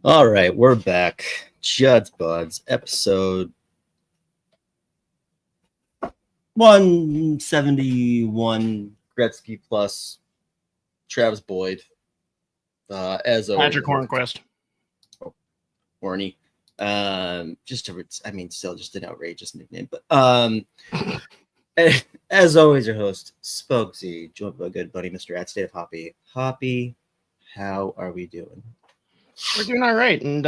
All right, we're back. Judd'z Budz, episode 171. Gretzky plus Travis Boyd. As always, Patrick Hornquist. Horny. Still just an outrageous nickname. But as always, your host, Spokesy, joined by good buddy, Mr. at State of Hoppy. Hoppy, how are we doing? We're doing all right, and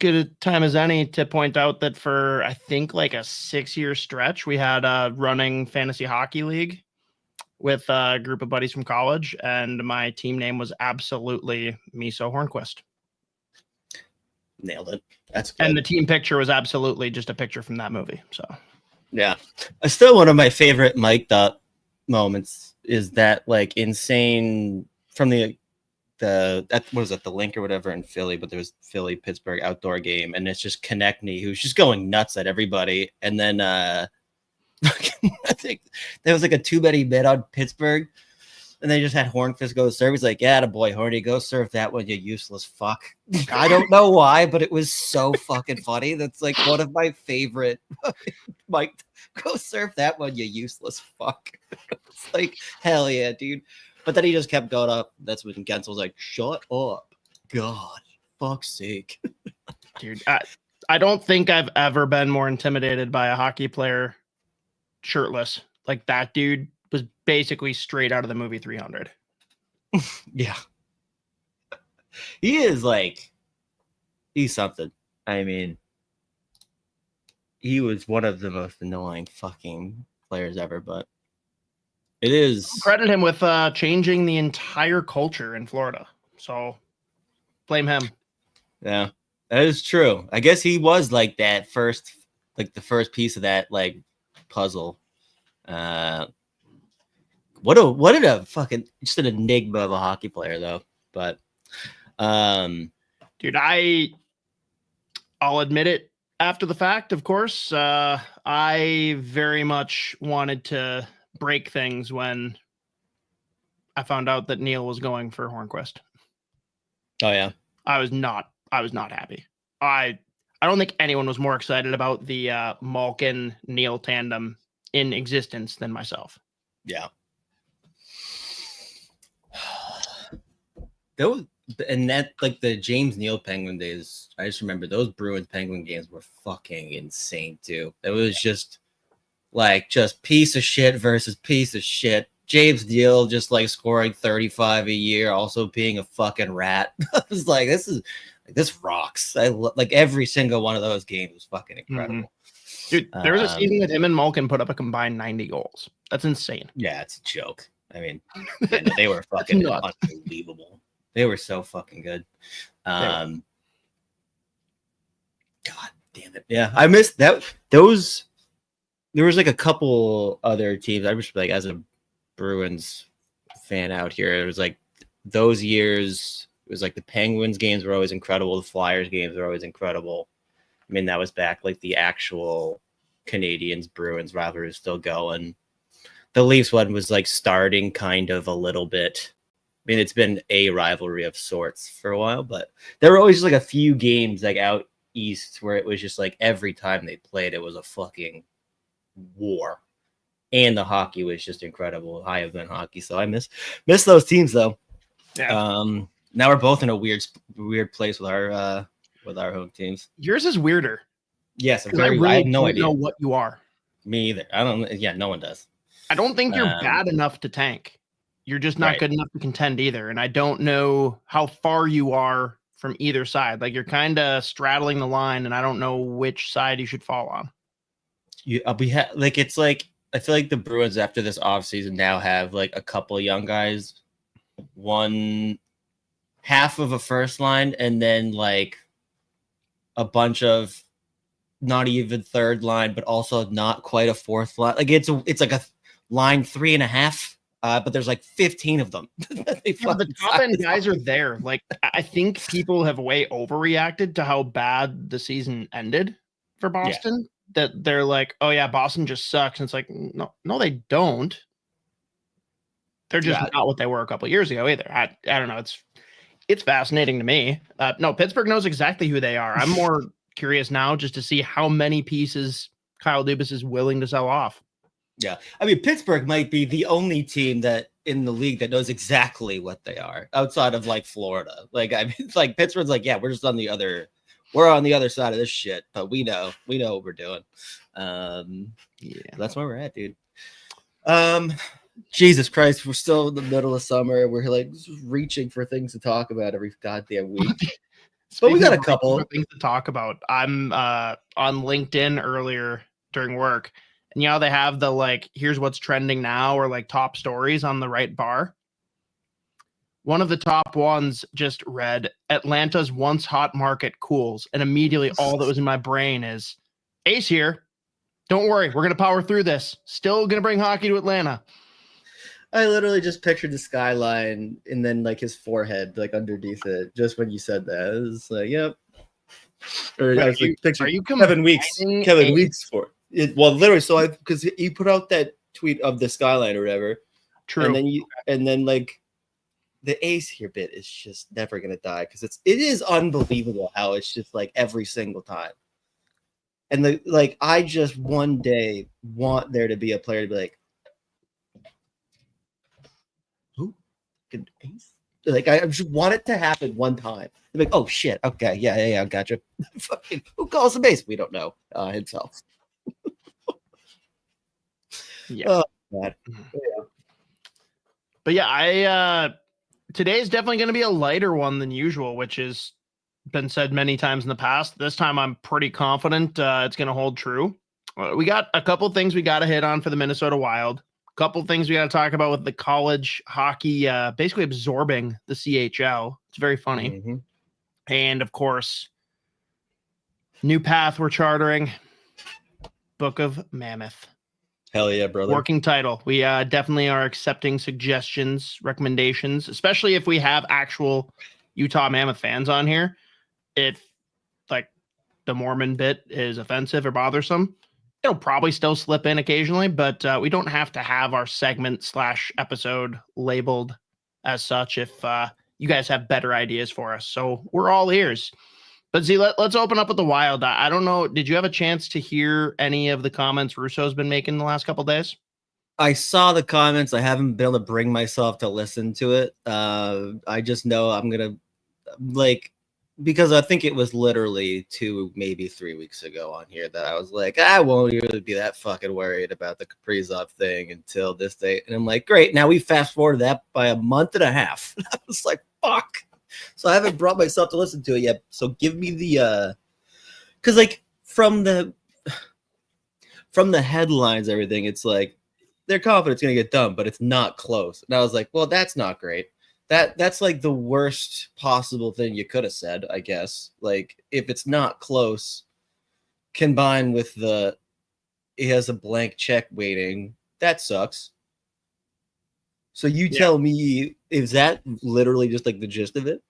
good a time as any to point out that for I think like a 6-year stretch, we had a running fantasy hockey league with a group of buddies from college, and my team name was absolutely Miso Hornquist. Nailed it. That's good. And the team picture was absolutely just a picture from that movie. So yeah, still one of my favorite mic'd up moments is that like insane from the what was it, the link or whatever in Philly, but there was Philly Pittsburgh outdoor game, and it's just Konechny who's just going nuts at everybody, and then I think there was like a 2-bet bet on Pittsburgh, and they just had Hornquist go serve. He's like, "Yeah, boy, Horny, go serve that one, you useless fuck." I don't know why, but it was so fucking funny. That's like one of my favorite. Mike, go serve that one, you useless fuck. It's like, hell yeah, dude. But then he just kept going up. That's when Gensel was like, "Shut up, God, fuck's sake." dude, I don't think I've ever been more intimidated by a hockey player shirtless. Like that dude was basically straight out of the movie 300. Yeah. He is like, he's something. I mean, he was one of the most annoying fucking players ever, but it is. Credit him with changing the entire culture in Florida. So blame him. Yeah, that is true. I guess he was like that first, like the first piece of that like puzzle. What a fucking just an enigma of a hockey player though. But dude, I'll admit it after the fact, of course. I very much wanted to break things when I found out that Neil was going for Hornquist. Oh yeah. I was not happy. I don't think anyone was more excited about the Malkin Neil tandem in existence than myself. Yeah. Those and that like the James Neal Penguin days, I just remember those Bruins Penguin games were fucking insane too. It was just piece of shit versus piece of shit. James Neal just like scoring 35 a year, also being a fucking rat. I was like, this rocks. I like every single one of those games was fucking incredible. Mm-hmm. Dude, there was a season that him and Malkin put up a combined 90 goals. That's insane. Yeah, it's a joke. I mean, they were fucking unbelievable. They were so fucking good. God damn it. Yeah, I missed that. Those. There was like a couple other teams. I was like, as a Bruins fan out here, it was like those years. It was like the Penguins games were always incredible. The Flyers games were always incredible. I mean, that was back like the actual Canadians Bruins rivalry was still going. The Leafs one was like starting kind of a little bit. I mean, it's been a rivalry of sorts for a while, but there were always just like a few games like out east where it was just like every time they played, it was a fucking war, and the hockey was just incredible. High event hockey, so I miss those teams though. Yeah. Now we're both in a weird place with our home teams. Yours is weirder. Yes, I have no idea know what you are. Me either. I don't. Yeah, no one does. I don't think you're bad enough to tank. You're just not good enough to contend either, and I don't know how far you are from either side. Like you're kind of straddling the line, and I don't know which side you should fall on. It's like I feel like the Bruins after this offseason now have like a couple of young guys, one half of a first line, and then like a bunch of not even third line, but also not quite a fourth line. Like it's like a line 3.5, but there's like 15 of them. The top end guys are there. Like I think people have way overreacted to how bad the season ended for Boston. Yeah. That they're like, oh yeah, Boston just sucks. And it's like, no, they don't. They're just not what they were a couple of years ago either. I don't know. It's fascinating to me. No, Pittsburgh knows exactly who they are. I'm more curious now just to see how many pieces Kyle Dubas is willing to sell off. Yeah. I mean, Pittsburgh might be the only team that in the league that knows exactly what they are outside of like Florida. Like, I mean, it's like Pittsburgh's like, yeah, we're on the other side of this shit, but we know what we're doing. Yeah, that's where we're at, dude. Jesus Christ, we're still in the middle of summer. We're like reaching for things to talk about every goddamn week. But we got a couple things to talk about. I'm on LinkedIn earlier during work, and they have the like, here's what's trending now, or like top stories on the right bar. One of the top ones just read, Atlanta's once hot market cools, and immediately all that was in my brain is, Ace here. Don't worry, we're gonna power through this. Still gonna bring hockey to Atlanta. I literally just pictured the skyline and then like his forehead like underneath it. Just when you said that, it was like, yep. Or I was like, picturing Kevin Weeks for it. Well, literally, so because he put out that tweet of the skyline or whatever. True. And then like the Ace here bit is just never gonna die because it is unbelievable how it's just like every single time. And I just one day want there to be a player to be like, Ace? Like I just want it to happen one time. They're like, oh shit, okay, yeah, gotcha. Fucking who calls the base? We don't know himself. Yeah. Oh, God. Yeah. But yeah, today is definitely going to be a lighter one than usual, which has been said many times in the past. This time, I'm pretty confident it's going to hold true. We got a couple things we got to hit on for the Minnesota Wild. Couple things we got to talk about with the college hockey basically absorbing the CHL. It's very funny. Mm-hmm. And of course, new path we're chartering, Book of Mammoth. Hell yeah, brother. Working title. We definitely are accepting suggestions, recommendations, especially if we have actual Utah Mammoth fans on here. If like the Mormon bit is offensive or bothersome, it'll probably still slip in occasionally, but we don't have to have our segment / episode labeled as such if you guys have better ideas for us. So we're all ears. But Z, let's open up with the Wild. I don't know. Did you have a chance to hear any of the comments Russo's been making the last couple of days? I saw the comments. I haven't been able to bring myself to listen to it. I just know I'm going to because I think it was literally 2, maybe 3 weeks ago on here that I was like, I won't really be that fucking worried about the Kaprizov thing until this day. And I'm like, great. Now we fast forward that by a month and a half. I was like, fuck. So I haven't brought myself to listen to it yet. So give me the, cause like from the headlines, everything, it's like, they're confident it's going to get done, but it's not close. And I was like, well, that's not great. That's like the worst possible thing you could have said, I guess. Like if it's not close, combined with he has a blank check waiting, that sucks. So you tell me, is that literally just like the gist of it?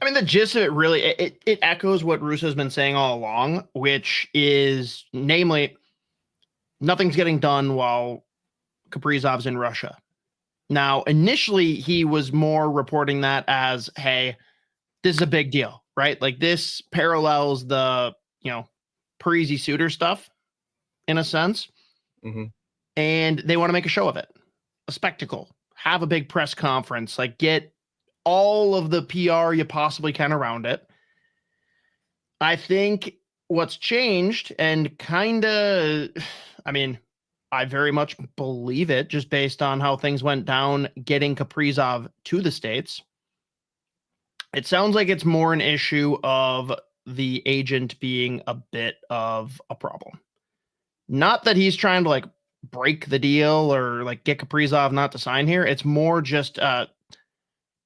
I mean, the gist of it really, it echoes what Russo's been saying all along, which is namely, nothing's getting done while Kaprizov's in Russia. Now, initially, he was more reporting that as, hey, this is a big deal, right? Like this parallels the, Parisi Suter stuff in a sense. Mm-hmm. And they want to make a show of it, a spectacle, have a big press conference, like get all of the PR you possibly can around it. I think what's changed and I very much believe it just based on how things went down getting Kaprizov to the States. It sounds like it's more an issue of the agent being a bit of a problem. Not that he's trying to break the deal or get Kaprizov not to sign here. It's more just,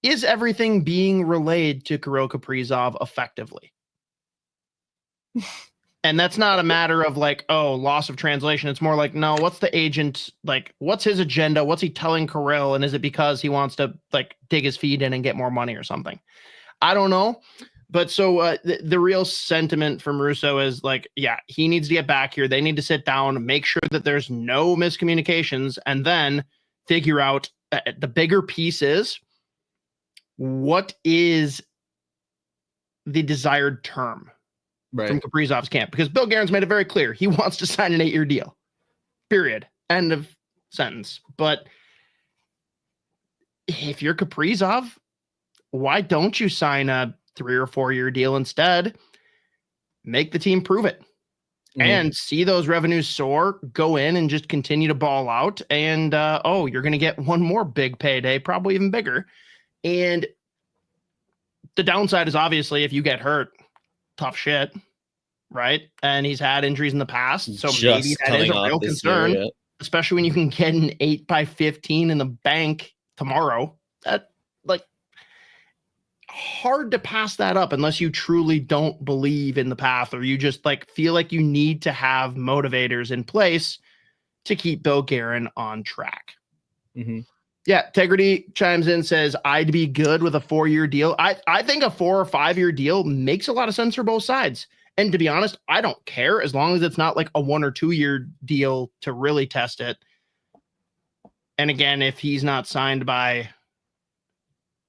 is everything being relayed to Kirill Kaprizov effectively? And that's not a matter of loss of translation. It's more no, what's the agent, what's his agenda? What's he telling Kirill? And is it because he wants to dig his feet in and get more money or something? I don't know. But so the real sentiment from Russo is he needs to get back here. They need to sit down, make sure that there's no miscommunications, and then figure out the bigger piece is what is the desired term from Kaprizov's camp? Because Bill Guerin's made it very clear he wants to sign an 8-year deal. Period. End of sentence. But if you're Kaprizov, why don't you sign a 3 or 4 year deal instead? Make the team prove it and see those revenues soar, go in and just continue to ball out. And, you're going to get one more big payday, probably even bigger. And the downside is obviously if you get hurt, tough shit, right? And he's had injuries in the past. So maybe that is a real concern, especially when you can get an 8x15 in the bank tomorrow. That hard to pass that up unless you truly don't believe in the path, or you just feel like you need to have motivators in place to keep Bill Guerin on track. Yeah, Tegrity chimes in, says I'd be good with a 4-year deal. I think a 4 or 5 year deal makes a lot of sense for both sides. And to be honest, I don't care as long as it's not like a 1 or 2 year deal to really test it. And again, if he's not signed by,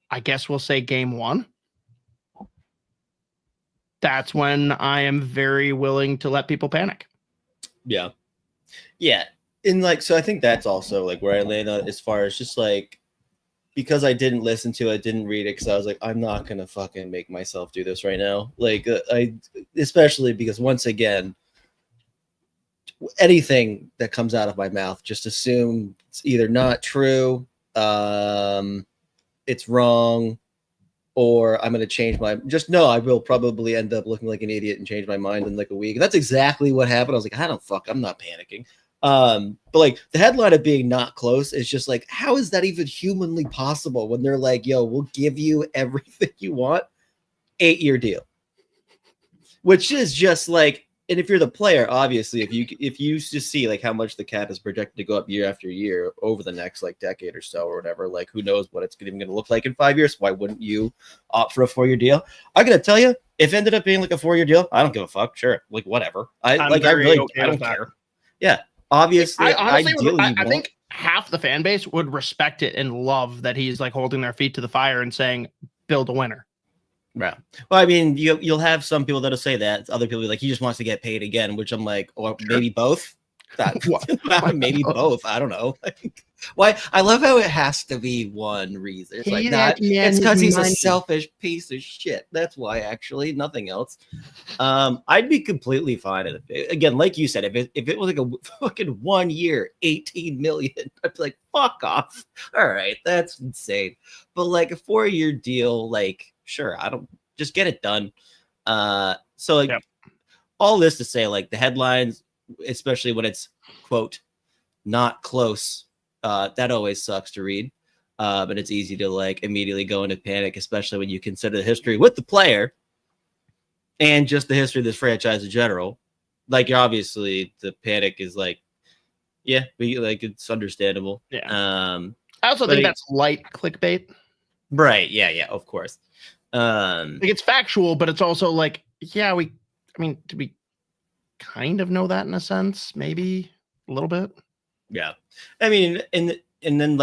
I guess we'll say game 1, that's when I am very willing to let people panic. Yeah. And so I think that's also where I land on as far as just because I didn't listen to it, didn't read it, because I was like, I'm not gonna fucking make myself do this right now. Especially because once again, anything that comes out of my mouth, just assume it's either not true, it's wrong, or I'm going to change I will probably end up looking like an idiot and change my mind in a week. And that's exactly what happened. I was like, I'm not panicking. But the headline of being not close is just how is that even humanly possible when they're like, yo, we'll give you everything you want, 8-year deal, which is just and if you're the player, obviously, if you just see how much the cap is projected to go up year after year over the next decade or so or whatever, who knows what it's even going to look like in 5 years? Why wouldn't you opt for a 4-year deal? I'm gonna tell you, if it ended up being a 4-year deal, I don't give a fuck. Sure, whatever. I don't care. Yeah, obviously, I think half the fan base would respect it and love that he's holding their feet to the fire and saying, "Build a winner." Right. Well, I mean, you'll have some people that'll say that. Other people he just wants to get paid again, which I'm like, or maybe both. Maybe both. I don't know. Why? I love how it has to be one reason. It's it's because he's a selfish piece of shit. That's why, actually, nothing else. I'd be completely fine with it. Again, like you said, if it was a fucking 1 year, 18 million, I'd be like, fuck off. All right, that's insane. But a 4-year deal, sure, I don't just get it done. All this to say, the headlines, especially when it's quote not close, that always sucks to read. But it's easy to immediately go into panic, especially when you consider the history with the player and just the history of this franchise in general. Obviously the panic is it's understandable. Yeah. I also think that's light clickbait. Right. Yeah, of course. It's factual, but it's also do we kind of know that in a sense? Maybe a little bit. Yeah. I mean, and then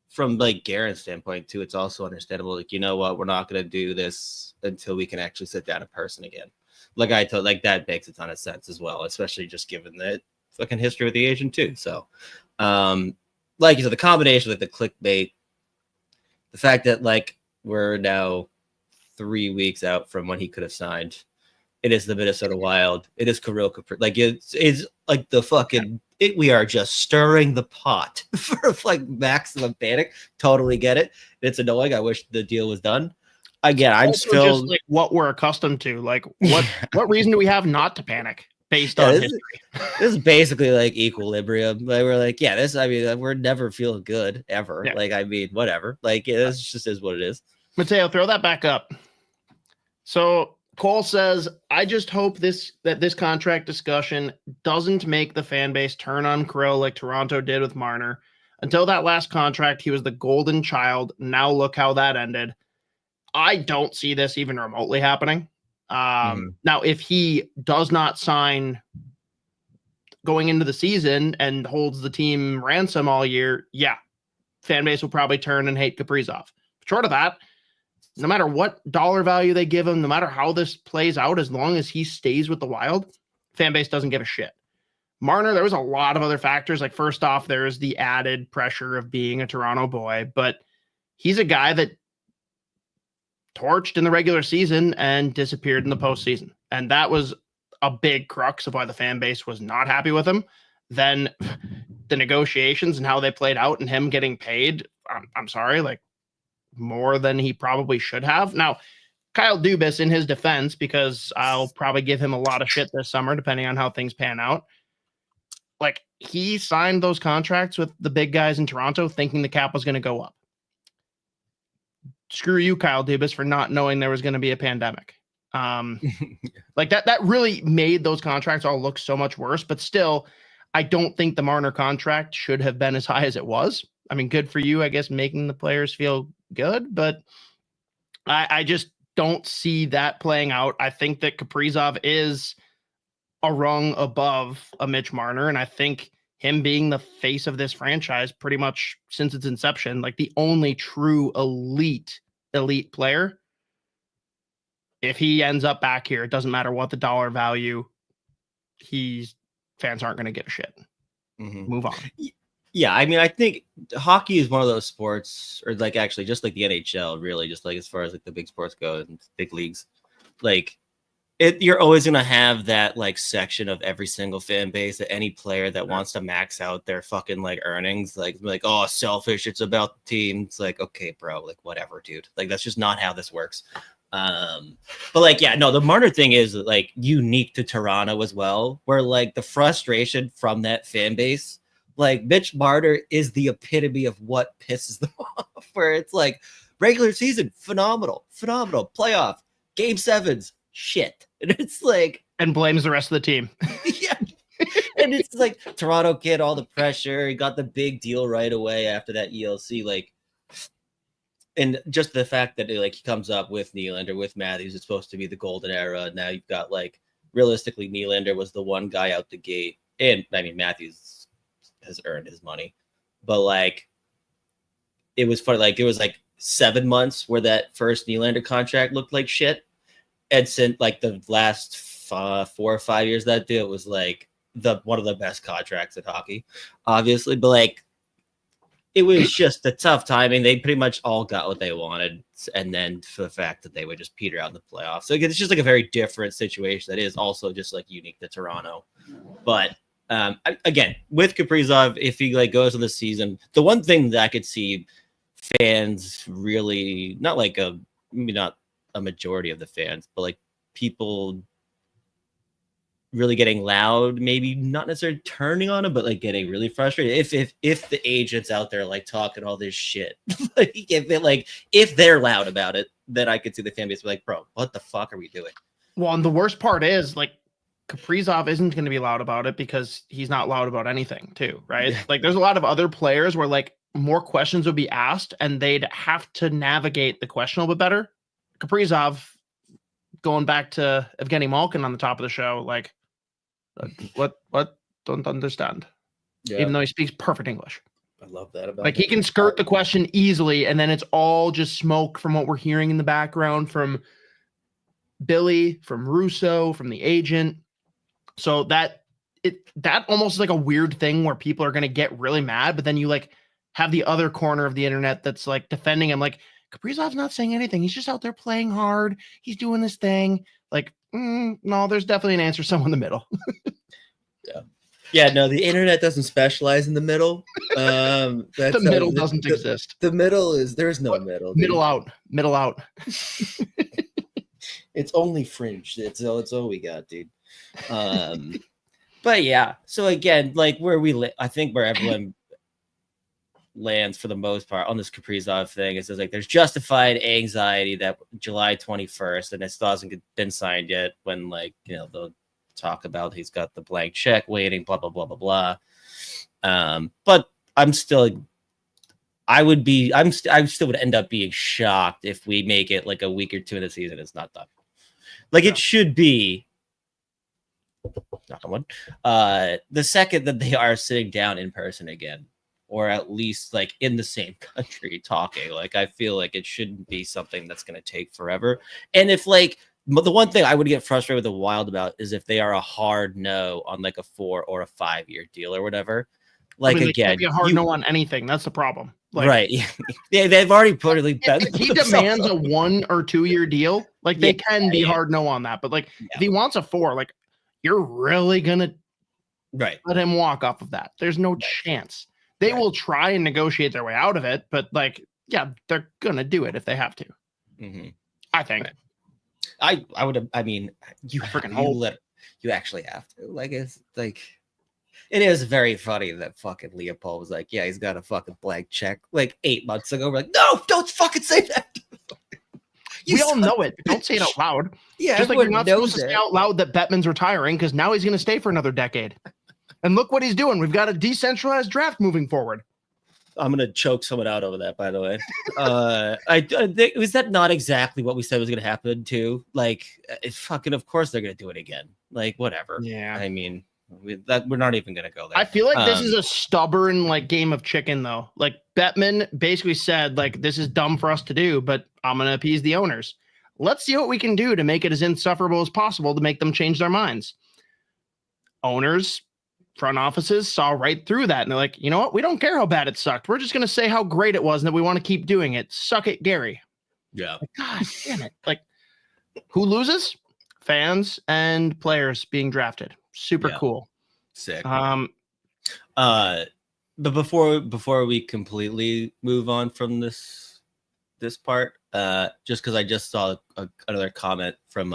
from Guerin's standpoint too, it's also understandable. You know what? We're not going to do this until we can actually sit down in person again. I told, that makes a ton of sense as well, especially just given the fucking history with the agent too. So, you said, the combination of the clickbait, the fact that we're now 3 weeks out from when he could have signed. It is the Minnesota Wild. It is Kirill Kaprizov. It's the fucking. We are just stirring the pot for maximum panic. Totally get it. It's annoying. I wish the deal was done. Again, I'm still just what we're accustomed to. What reason do we have not to panic based on history? This is basically equilibrium. We're this. We're never feeling good ever. Yeah. Whatever. This just is what it is. Mateo, throw that back up. So Cole says, I just hope that this contract discussion doesn't make the fan base turn on Kirill like Toronto did with Marner. Until that last contract, he was the golden child. Now look how that ended. I don't see this even remotely happening. Now, if he does not sign going into the season and holds the team ransom all year, yeah, fan base will probably turn and hate Kaprizov. Short of that, no matter what dollar value they give him, no matter how this plays out, as long as he stays with the Wild, fan base doesn't give a shit. Marner, there was a lot of other factors. Like, first off, there's the added pressure of being a Toronto boy, but he's a guy that torched in the regular season and disappeared in the postseason. And that was a big crux of why the fan base was not happy with him. Then the negotiations and how they played out and him getting paid, I'm sorry, like more than he probably should have. Now, Kyle Dubas, in his defense, because I'll probably give him a lot of shit this summer, depending on how things pan out. Like, he signed those contracts with the big guys in Toronto thinking the cap was going to go up. Screw you, Kyle Dubas, for not knowing there was going to be a pandemic. Like that really made those contracts all look so much worse, but still, I don't think the Marner contract should have been as high as it was. I mean, good for you, I guess, making the players feel good, but I just don't see that playing out. I think that Kaprizov is a rung above a Mitch Marner, and I think him being the face of this franchise pretty much since its inception, like the only true elite player, if he ends up back here, it doesn't matter what the dollar value, fans aren't going to give a shit. Move on. Yeah, I mean, I think hockey is one of those sports, or like actually just like the NHL, really, just like as far as like the big sports go and big leagues, like you're always going to have that like section of every single fan base that any player that wants to max out their fucking like earnings, like, oh, selfish, it's about the team. It's like, okay, bro, like whatever, dude. Like, that's just not how this works. But like, yeah, no, the Marner thing is like unique to Toronto as well, where like the frustration from that fan base, like Mitch Marner is the epitome of what pisses them off, where it's like regular season, phenomenal, playoff, game sevens, shit. And it's like, and blames the rest of the team. Yeah. And it's like Toronto kid, all the pressure. He got the big deal right away after that ELC, like, and just the fact that like he comes up with Nylander, with Matthews, it's supposed to be the golden era. Now you've got like realistically, Nylander was the one guy out the gate, and I mean Matthews has earned his money, but like it was funny. Like it was like 7 months where that first Nylander contract looked like shit, and since like the last 4 or 5 years, that deal was like one of the best contracts in hockey, obviously, but like. It was just a tough timing. They pretty much all got what they wanted. And then for the fact that they would just peter out in the playoffs. So it's just like a very different situation that is also just like unique to Toronto. But again, with Kaprizov, if he like goes on the season, the one thing that I could see fans really, not like maybe not a majority of the fans, but like people really getting loud, maybe not necessarily turning on him, but like getting really frustrated if the agents out there like talking all this shit, like if they're loud about it, then I could see the fan base be like, bro, what the fuck are we doing? Well, and the worst part is like Kaprizov isn't going to be loud about it because he's not loud about anything too, right? Yeah. Like there's a lot of other players where like more questions would be asked and they'd have to navigate the question a little bit better. Kaprizov, going back to Evgeny Malkin on the top of the show, like, what don't understand, even though he speaks perfect English. I love that about like him. He can skirt the question easily, and then it's all just smoke from what we're hearing in the background from Billy, from Russo, from the agent. So that almost is like a weird thing where people are going to get really mad, but then you like have the other corner of the internet that's like defending him, like Kaprizov's not saying anything, he's just out there playing hard, he's doing this thing. Like, no, there's definitely an answer somewhere in the middle. Yeah, no, the internet doesn't specialize in the middle. The middle doesn't exist. The middle there's no middle. Middle out. It's only fringe. It's all we got, dude. But yeah, so again, like I think where everyone lands for the most part on this Kaprizov thing is like there's justified anxiety that July 21st, and it still hasn't been signed yet, when like, you know, they'll talk about he's got the blank check waiting, blah blah blah blah blah. But I still would end up being shocked if we make it like a week or two in the season it's not done. Like it should be, knock on wood, the second that they are sitting down in person again, or at least like in the same country talking. Like I feel like it shouldn't be something that's going to take forever. And if like the one thing I would get frustrated with the Wild about is if they are a hard no on like a 4 or a 5 year deal or whatever. Like, I mean, again, be a hard no on anything. That's the problem. Like, right. Yeah, they've already put it. If he demands a 1 or 2 year deal, like they can be hard no on that. But like if he wants a 4, like you're really gonna let him walk off of that. There's no chance. They will try and negotiate their way out of it, but like, yeah, they're gonna do it if they have to. I think. I would have. I mean, you actually have to. Like it's like. It is very funny that fucking Leopold was like, yeah, he's got a fucking blank check like 8 months ago. We're like, no, don't fucking say that. We all know it, but don't say it out loud. Yeah, just like you're not supposed to say out loud that Bettman's retiring because now he's going to stay for another decade. And look what he's doing. We've got a decentralized draft moving forward. I'm going to choke someone out over that, by the way. I think, was that not exactly what we said was going to happen too? Like, fucking, of course they're going to do it again. Like, whatever. Yeah. I mean, we're not even going to go there. I feel like this is a stubborn like game of chicken though. Like Bettman basically said like this is dumb for us to do, but I'm going to appease the owners. Let's see what we can do to make it as insufferable as possible to make them change their minds. Owners, front offices saw right through that and they're like, you know what? We don't care how bad it sucked. We're just going to say how great it was and that we want to keep doing it. Suck it, Gary. Yeah. Like, God damn it. Like who loses? Fans and players being drafted. Super cool. Sick. But before we completely move on from this part, just because I just saw another comment from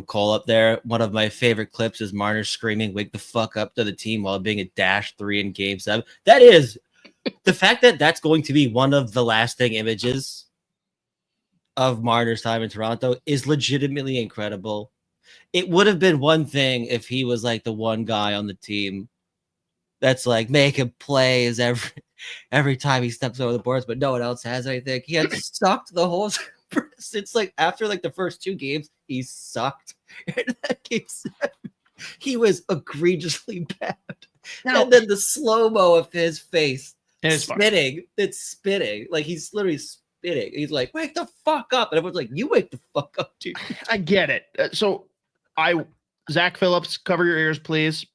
Cole up there. One of my favorite clips is Marner screaming, "Wake the fuck up" to the team while being a -3 in Game 7. That is the fact that that's going to be one of the lasting images of Marner's time in Toronto is legitimately incredible. It would have been one thing if he was like the one guy on the team that's like making plays every time he steps over the boards, but no one else has anything. He had sucked the whole since like after like the first 2 games, he sucked. In that Game 7, he was egregiously bad. Now, and then the slow-mo of his face spitting, it's spitting. Like he's literally spitting. He's like, "Wake the fuck up." And everyone's like, "You wake the fuck up, dude." I get it. Zach Phillips, cover your ears, please.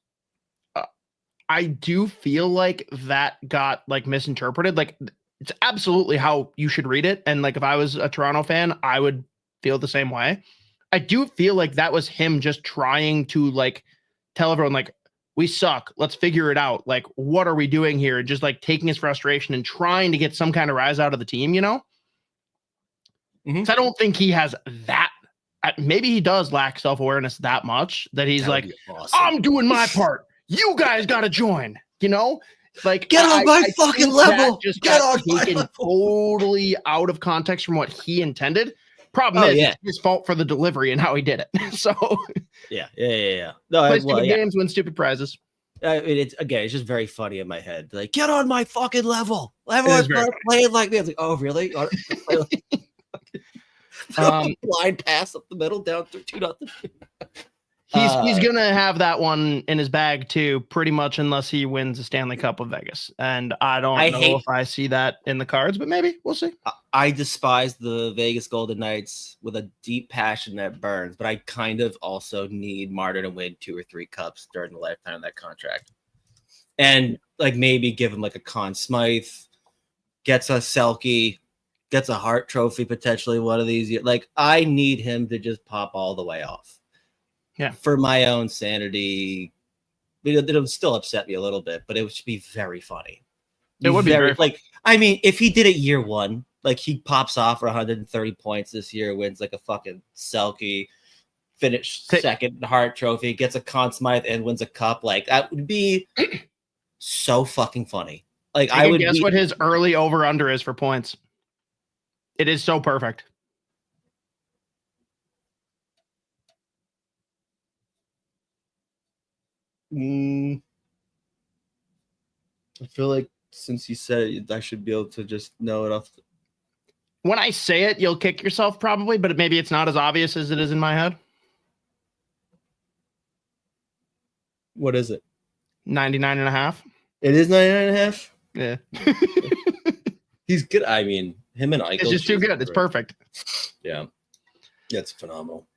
I do feel like that got like misinterpreted. Like it's absolutely how you should read it. And like, if I was a Toronto fan, I would feel the same way. I do feel like that was him just trying to like tell everyone like, we suck. Let's figure it out. Like, what are we doing here? Just like taking his frustration and trying to get some kind of rise out of the team, you know? So I don't think he has that. Maybe he does lack self-awareness that much that he's like, awesome. I'm doing my part. You guys got to join, you know, like get on my fucking level. Just got taken totally out of context from what he intended. Problem is it's his fault for the delivery and how he did it. So yeah. No, play stupid games, win stupid prizes. It's just very funny in my head. Like, get on my fucking level. Everyone's playing like me. I was like, oh, really? Blind pass up the middle, down 2-0. He's gonna have that one in his bag too, pretty much, unless he wins the Stanley Cup of Vegas. And I don't know if I see that in the cards, but maybe we'll see. I despise the Vegas Golden Knights with a deep passion that burns, but I kind of also need Martin to win 2 or 3 cups during the lifetime of that contract, and like maybe give him like a Conn Smythe, gets a Selke, gets a Hart Trophy potentially one of these years. Like I need him to just pop all the way off. Yeah, for my own sanity, it'll still upset me a little bit, but it would be very funny. It would be very like, I mean, if he did it year 1, like he pops off for 130 points this year, wins like a fucking Selke, finish second in Hart Trophy, gets a Conn Smythe, and wins a cup. Like that would be so fucking funny. Like I would guess what his early over under is for points. It is so perfect. I feel like since you said it, I should be able to just know it off. When I say it, you'll kick yourself probably, but maybe it's not as obvious as it is in my head. What is it? 99.5. It is 99.5. Yeah. He's good. I mean, him and Eichel. It's just too good. It's perfect. Yeah. That's phenomenal.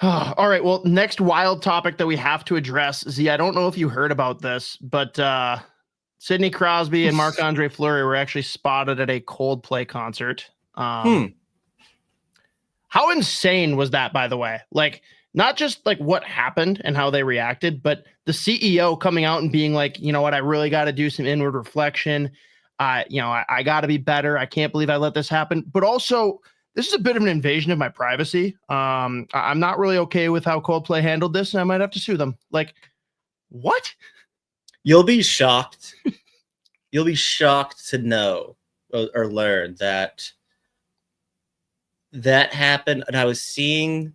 All right. Well, next wild topic that we have to address, Z, I don't know if you heard about this, but Sidney Crosby and Marc-Andre Fleury were actually spotted at a Coldplay concert. How insane was that, by the way? Like, not just like what happened and how they reacted, but the CEO coming out and being like, you know what, I really got to do some inward reflection. I got to be better. I can't believe I let this happen. But also, this is a bit of an invasion of my privacy. I'm not really okay with how Coldplay handled this, and I might have to sue them. Like, what? You'll be shocked. You'll be shocked to know or learn that happened. And I was seeing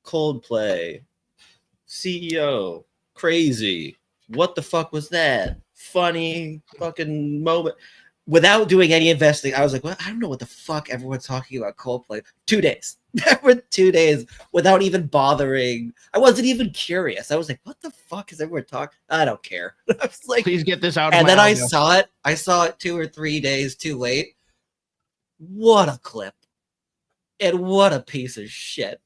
Coldplay CEO crazy. What the fuck was that? Funny fucking moment. Without doing any investing, I was like, well, I don't know what the fuck everyone's talking about Coldplay. 2 days. 2 days without even bothering. I wasn't even curious. I was like, what the fuck is everyone talking? I don't care. I was like, please get this out. And then I saw it. I saw it 2 or 3 days too late. What a clip. And what a piece of shit.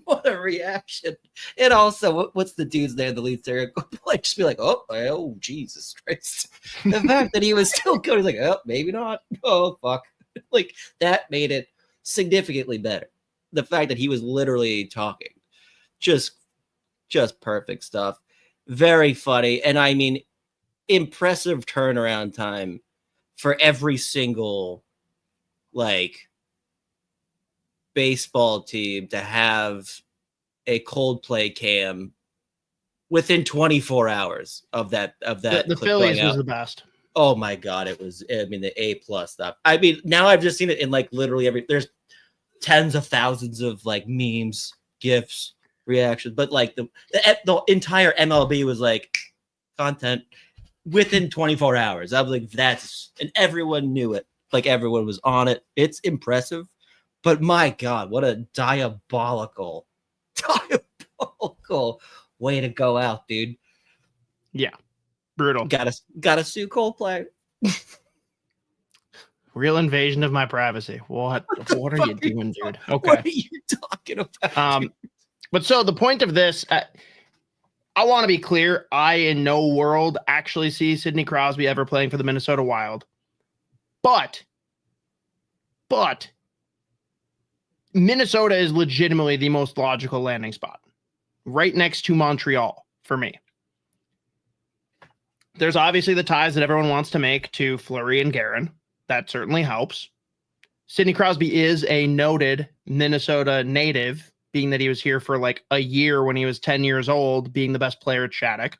What a reaction. And also, what's the dude's name, the lead singer? Like, just be like, oh, Jesus Christ. The fact that he was still going, like, oh, maybe not. Oh, fuck. Like, that made it significantly better. The fact that he was literally talking. Just perfect stuff. Very funny. And I mean, impressive turnaround time for every single, like, baseball team to have a Coldplay cam within 24 hours of that. The Phillies was the best. Oh my God. It was, I mean, the A+ stuff. I mean, now I've just seen it in like literally there's tens of thousands of like memes, GIFs, reactions, but like the entire MLB was like content within 24 hours. I was like, and everyone knew it. Like everyone was on it. It's impressive. But my God, what a diabolical way to go out, dude. Yeah. Brutal. Gotta sue Coldplay. Real invasion of my privacy. What are you doing, dude? Okay. What are you talking about? But so the point of this, I want to be clear. I in no world actually see Sidney Crosby ever playing for the Minnesota Wild. But Minnesota is legitimately the most logical landing spot, right next to Montreal for me. There's obviously the ties that everyone wants to make to Fleury and Guerin. That certainly helps. Sidney Crosby is a noted Minnesota native, being that he was here for like a year when he was 10 years old, being the best player at Shattuck.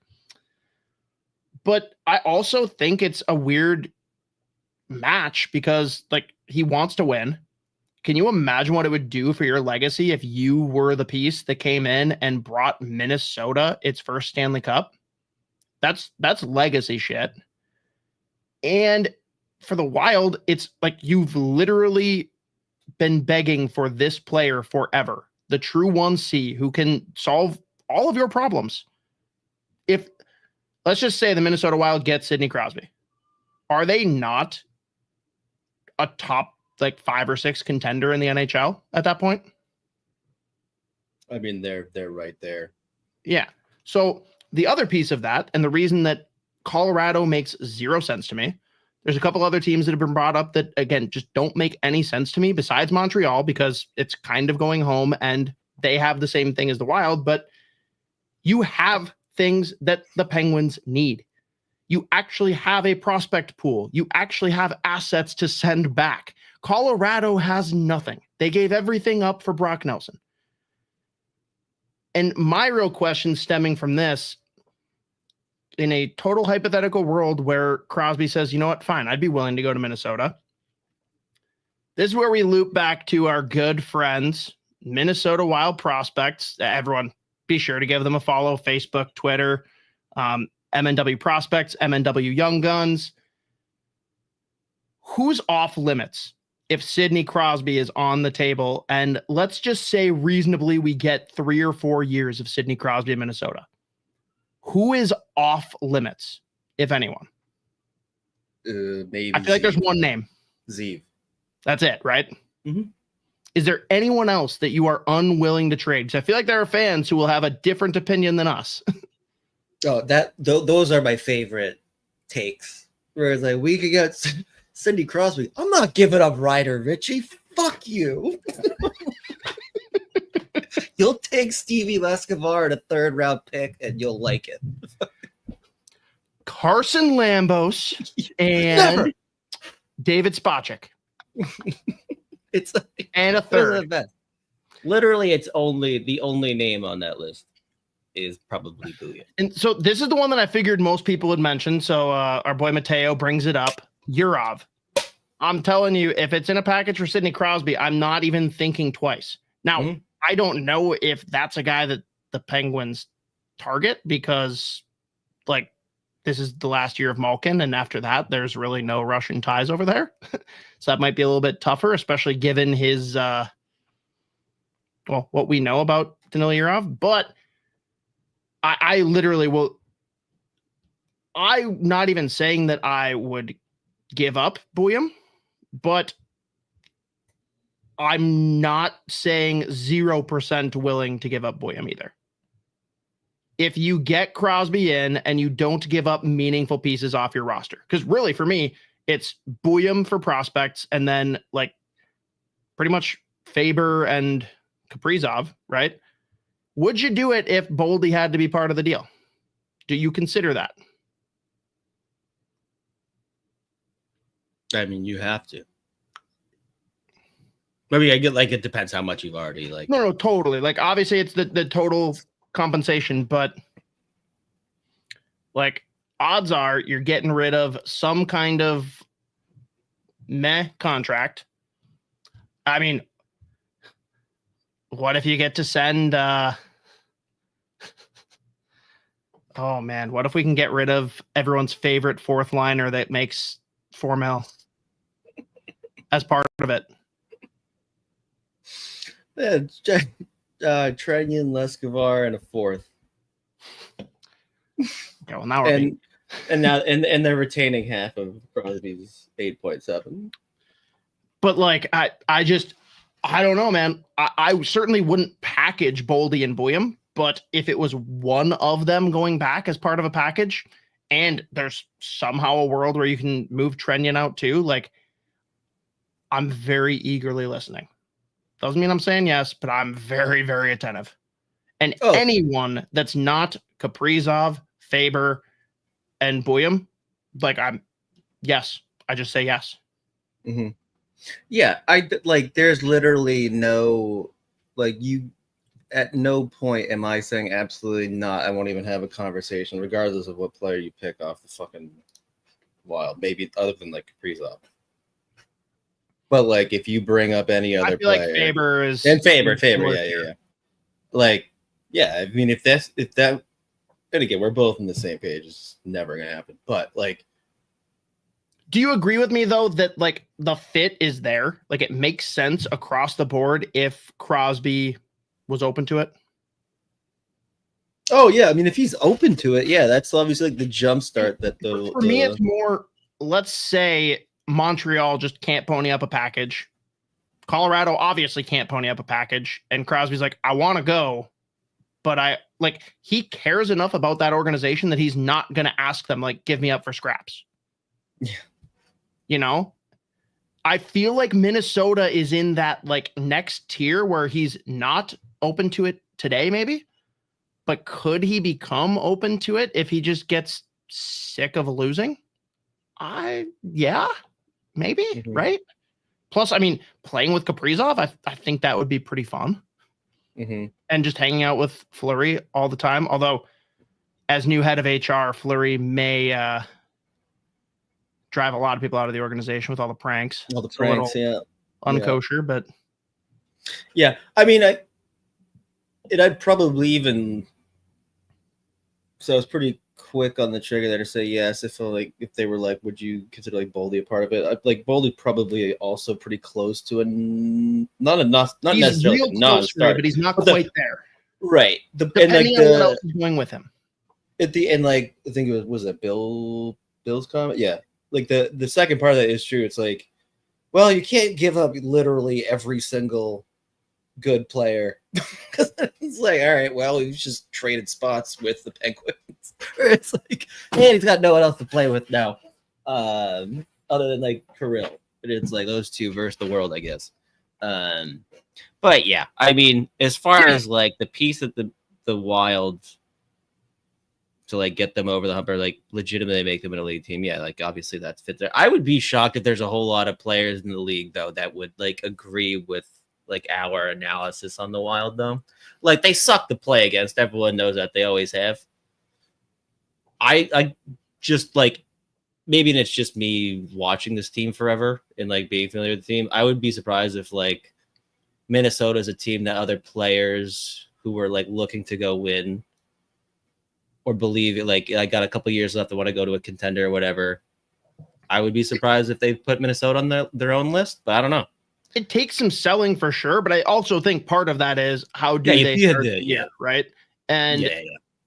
But I also think it's a weird match because like he wants to win. Can you imagine what it would do for your legacy if you were the piece that came in and brought Minnesota its first Stanley Cup? That's legacy shit. And for the Wild, it's like you've literally been begging for this player forever. The true 1C who can solve all of your problems. If, let's just say the Minnesota Wild gets Sidney Crosby. Are they not a top like 5 or 6 contender in the NHL at that point? I mean, they're right there. Yeah. So the other piece of that, and the reason that Colorado makes zero sense to me, there's a couple other teams that have been brought up that, again, just don't make any sense to me besides Montreal because it's kind of going home and they have the same thing as the Wild, but you have things that the Penguins need. You actually have a prospect pool. You actually have assets to send back. Colorado has nothing. They gave everything up for Brock Nelson. And my real question stemming from this, in a total hypothetical world where Crosby says, you know what, fine, I'd be willing to go to Minnesota. This is where we loop back to our good friends, Minnesota Wild prospects. Everyone, be sure to give them a follow, Facebook, Twitter, MNW Prospects, MNW Young Guns. Who's off limits if Sidney Crosby is on the table? And let's just say reasonably we get 3 or 4 years of Sidney Crosby in Minnesota. Who is off limits? if anyone? Maybe. I feel like there's one name. Zeev. That's it, right? Mm-hmm. Is there anyone else that you are unwilling to trade? Because I feel like there are fans who will have a different opinion than us. Oh, those are my favorite takes. Whereas like we could get Sidney Crosby. I'm not giving up Ryder Ritchie. Fuck you. You'll take Stevie Lescovar at a 3rd round pick and you'll like it. Carson Lambos and David Spacek. It's and a 3rd. Literally, it's the only name on that list is probably Booyah. And so this is the one that I figured most people would mention. So our boy Mateo brings it up. Yurov. I'm telling you, if it's in a package for Sidney Crosby, I'm not even thinking twice. Now, I don't know if that's a guy that the Penguins target because, like, this is the last year of Malkin, and after that, there's really no Russian ties over there. So that might be a little bit tougher, especially given his, what we know about Danil Yurov. But I literally will. I'm not even saying that I would give up Booyah, but I'm not saying 0% willing to give up Booyah either. If you get Crosby in and you don't give up meaningful pieces off your roster, because really for me, it's Booyah for prospects and then like pretty much Faber and Kaprizov, right? Would you do it if Boldy had to be part of the deal? Do you consider that? I mean, you have to. Maybe I get like it depends how much you've already like. No, totally. Like obviously it's the total compensation, but like odds are you're getting rid of some kind of meh contract. I mean, what if you get to send oh man, what if we can get rid of everyone's favorite 4th liner that makes $4 million as part of it? Yeah, Trenyan, Lescovar, and a 4th. Okay, well now we're and they're retaining half of Crosby's 8.7. But like I don't know, man. I certainly wouldn't package Boldy and Booyah, but if it was one of them going back as part of a package, and there's somehow a world where you can move Trenyan out too, like I'm very eagerly listening. Doesn't mean I'm saying yes, but I'm very, very attentive. And anyone that's not Kaprizov, Faber, and Booyah, like yes. I just say yes. Mm-hmm. Yeah, there's literally no, like you, at no point am I saying absolutely not. I won't even have a conversation, regardless of what player you pick off the fucking Wild. Maybe other than like Kaprizov. But like, if you bring up any other player, like Faber is and Faber, yeah. Like, yeah, I mean, if that, and again, we're both on the same page. It's never gonna happen. But like, do you agree with me though that like the fit is there? Like, it makes sense across the board if Crosby was open to it. Oh yeah, I mean, if he's open to it, yeah, that's obviously like the jump start. That for me, it's more. Let's say Montreal just can't pony up a package. Colorado obviously can't pony up a package. And Crosby's like, I want to go, but he cares enough about that organization that he's not going to ask them, like, give me up for scraps. Yeah. You know, I feel like Minnesota is in that like next tier where he's not open to it today, maybe, but could he become open to it if he just gets sick of losing? Yeah. Maybe, right? Plus, I mean, playing with Kaprizov, I think that would be pretty fun. Mm-hmm. And just hanging out with Fleury all the time. Although, as new head of HR, Fleury may drive a lot of people out of the organization with all the pranks. All the pranks, yeah. Unkosher, but... Yeah, I mean, I'd probably even... So I was pretty quick on the trigger there to say yes. I feel like if they were like, would you consider like Boldy a part of it? Like Boldy probably also pretty close to not necessarily non-starter, but he's not quite there. Right. Depending on what else is going with him. at the end, like I think it was it Bill's comment? Yeah. Like the second part of that is true. It's like, well, you can't give up literally every single good player. It's like, all right, well, he's just traded spots with the Penguins. It's like, man, he's got no one else to play with now. Other than like Kirill. But it's like those two versus the world, I guess. But yeah, I mean, as far as like the piece that the Wild to like get them over the hump or like legitimately make them an elite team, yeah, like obviously that fits there. I would be shocked if there's a whole lot of players in the league though that would like agree with like our analysis on the Wild though. Like they suck to play against. Everyone knows that, they always have. I just like, maybe it's just me watching this team forever and like being familiar with the team. I would be surprised if like Minnesota is a team that other players who were like looking to go win or believe it, like I got a couple years left, I want to go to a contender or whatever. I would be surprised if they put Minnesota on their own list, but I don't know. It takes some selling for sure, but I also think part of that is how do they start the year, right? And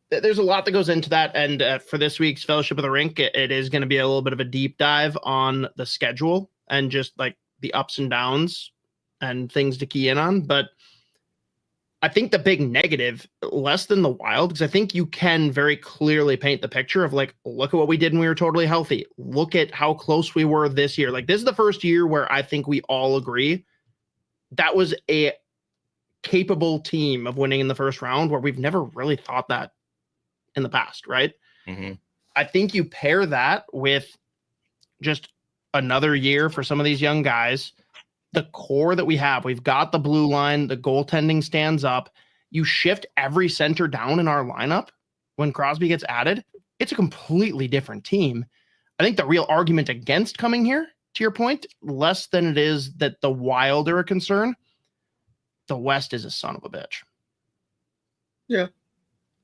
there's a lot that goes into that. And for this week's Fellowship of the Rink, it is going to be a little bit of a deep dive on the schedule and just like the ups and downs and things to key in on. But I think the big negative, less than the Wild, because I think you can very clearly paint the picture of like, look at what we did when we were totally healthy. Look at how close we were this year. Like this is the first year where I think we all agree that was a capable team of winning in the first round, where we've never really thought that in the past, right? Mm-hmm. I think you pair that with just another year for some of these young guys. The core that we have, we've got the blue line, the goaltending stands up. You shift every center down in our lineup when Crosby gets added, it's a completely different team. I think the real argument against coming here, to your point, less than it is that the Wild are a concern, the West is a son of a bitch. Yeah.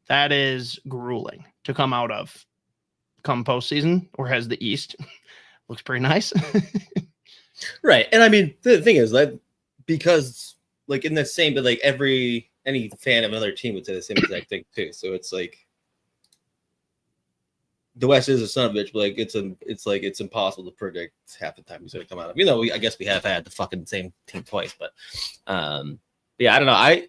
That is grueling to come out of come postseason, or has the East. Looks pretty nice. Right. And I mean, the thing is, like, because like in the same, but like any fan of another team would say the same exact thing too. So it's like the West is a son of a bitch, but like it's impossible to predict half the time he's going to come out of. You know, I guess we have had the fucking same team twice, but yeah, I don't know. I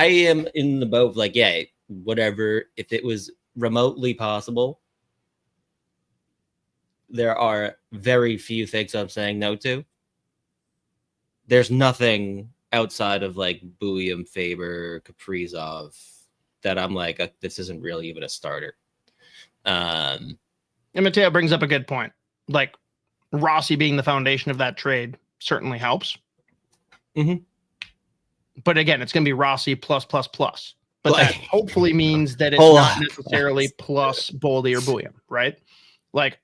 am in the boat of like, yeah, whatever. If it was remotely possible, there are very few things I'm saying no to. There's nothing outside of like Buium, Faber, Kaprizov that I'm like, this isn't really even a starter. And Mateo brings up a good point. Like Rossi being the foundation of that trade certainly helps. Mm-hmm. But again, it's going to be Rossi plus. But like, that hopefully means that it's not necessarily plus Boldy or Buium, right? Like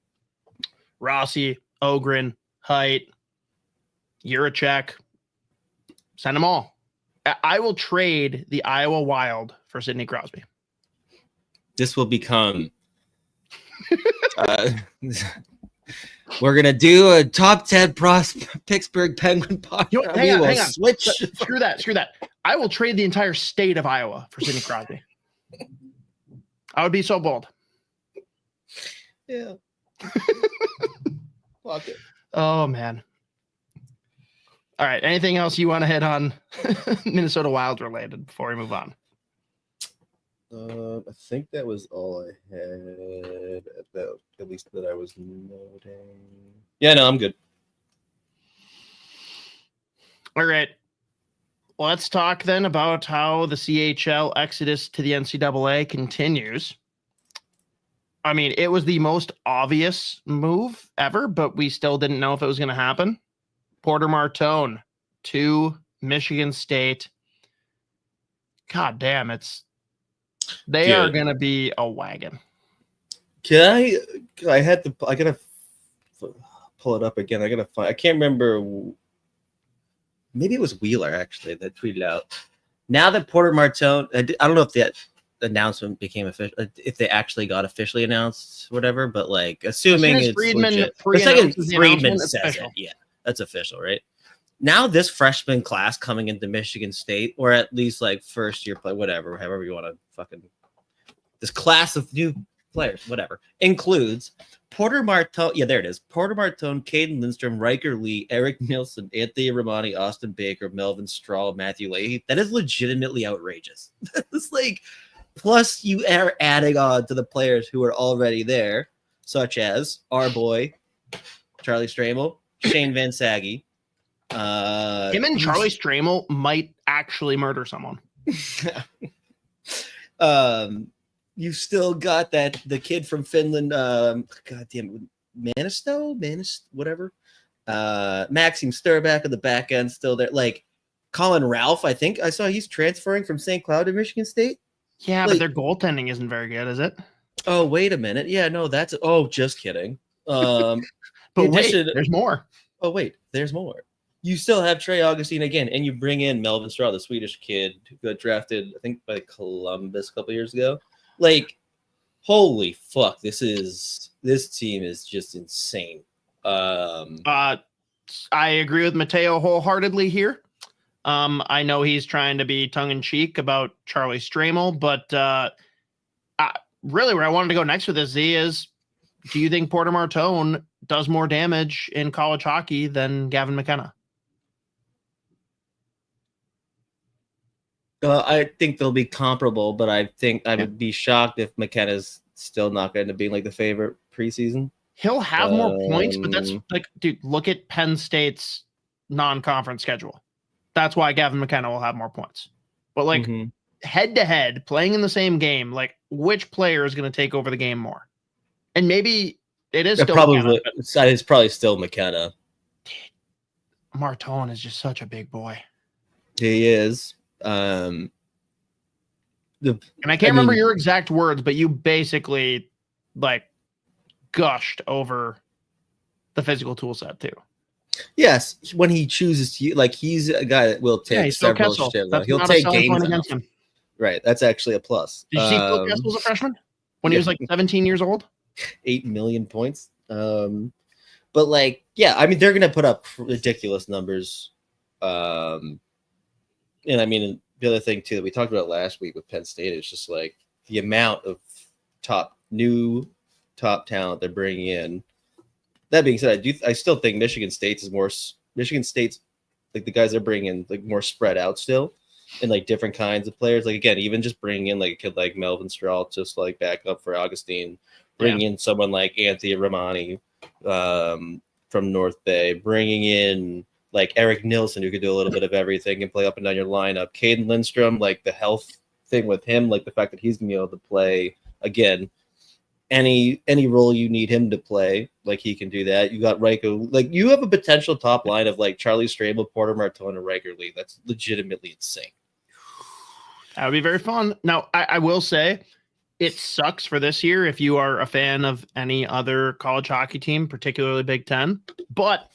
Rossi, Ogren, Height, Juracek, send them all. I will trade the Iowa Wild for Sidney Crosby. This will become we're gonna do a top 10 Pittsburgh Penguin podcast. Hang on. Switch. Screw that. I will trade the entire state of Iowa for Sidney Crosby. I would be so bold. Yeah. Fuck it. Oh man. All right. Anything else you want to hit on Minnesota Wild related before we move on? I think that was all I had, at least that I was noting. Yeah, no, I'm good. All right. Let's talk then about how the CHL exodus to the NCAA continues. I mean, it was the most obvious move ever, but we still didn't know if it was going to happen. Porter Martone to Michigan State. God damn, they are going to be a wagon. I gotta pull it up again. I can't remember. Maybe it was Wheeler actually that tweeted out. Now that Porter Martone, I don't know if that announcement became official, if they actually got officially announced, whatever. But like, assuming it's Friedman says it, yeah, that's official, right? Now this freshman class coming into Michigan State, or at least like first year play, whatever, however you want to fucking this class of new players, whatever, includes Porter Martone. Yeah, there it is. Porter Martone, Caden Lindstrom, Riker Lee, Eric Nielsen, Anthony Romani, Austin Baker, Melvin Strahl, Matthew Leahy. That is legitimately outrageous. It's like, plus you are adding on to the players who are already there, such as our boy, Charlie Stramel, Shane Van Saggy. Him and Charlie Stramel might actually murder someone. You've still got the kid from Finland, goddamn Manisto, whatever. Maxime Sturback on the back end still there. Like Colin Ralph, I think I saw he's transferring from St. Cloud to Michigan State. Yeah, like, but their goaltending isn't very good, is it? Oh, wait a minute. Yeah, no, that's just kidding. But wait, there's more. Oh, wait, there's more. You still have Trey Augustine again, and you bring in Melvin Strahl, the Swedish kid who got drafted, I think, by Columbus a couple years ago. Like, holy fuck, this team is just insane. I agree with Mateo wholeheartedly here. I know he's trying to be tongue-in-cheek about Charlie Stramel, but really where I wanted to go next with this, Z, is do you think Porter Martone does more damage in college hockey than Gavin McKenna? I think they'll be comparable, but I think I would be shocked if McKenna's still not going to be like the favorite preseason. He'll have more points, but that's like, dude, look at Penn State's non-conference schedule. That's why Gavin McKenna will have more points. But like head to head, playing in the same game, like which player is going to take over the game more? And maybe it is still probably it's probably still McKenna. Martone is just such a big boy. He is. And I can't remember your exact words, but you basically like gushed over the physical tool set too. Yes, when he chooses to, like, he's a guy that will take several shifts. He'll take games against him. Right, that's actually a plus. Did you see Phil Kessel's a freshman when he was like 17 years old? 8 million points. But like, yeah, I mean, they're gonna put up ridiculous numbers. And I mean, the other thing too that we talked about last week with Penn State is just like the amount of new top talent they're bringing in. That being said, I still think Michigan State's like the guys they're bringing in like more spread out still, and like different kinds of players. Like again, even just bringing in like a kid like Melvin Strahl, just like back up for Augustine, bringing in someone like Anthony Romani from North Bay, bringing in like Eric Nielsen, who could do a little bit of everything and play up and down your lineup. Caden Lindstrom, like the health thing with him, like the fact that he's gonna be able to play again any role you need him to play, like he can do that. You got Riker, like you have a potential top line of like Charlie Stramel, Porter Martone, and Riker Lee. That's legitimately insane. That would be very fun. Now, I will say it sucks for this year if you are a fan of any other college hockey team, particularly Big Ten, but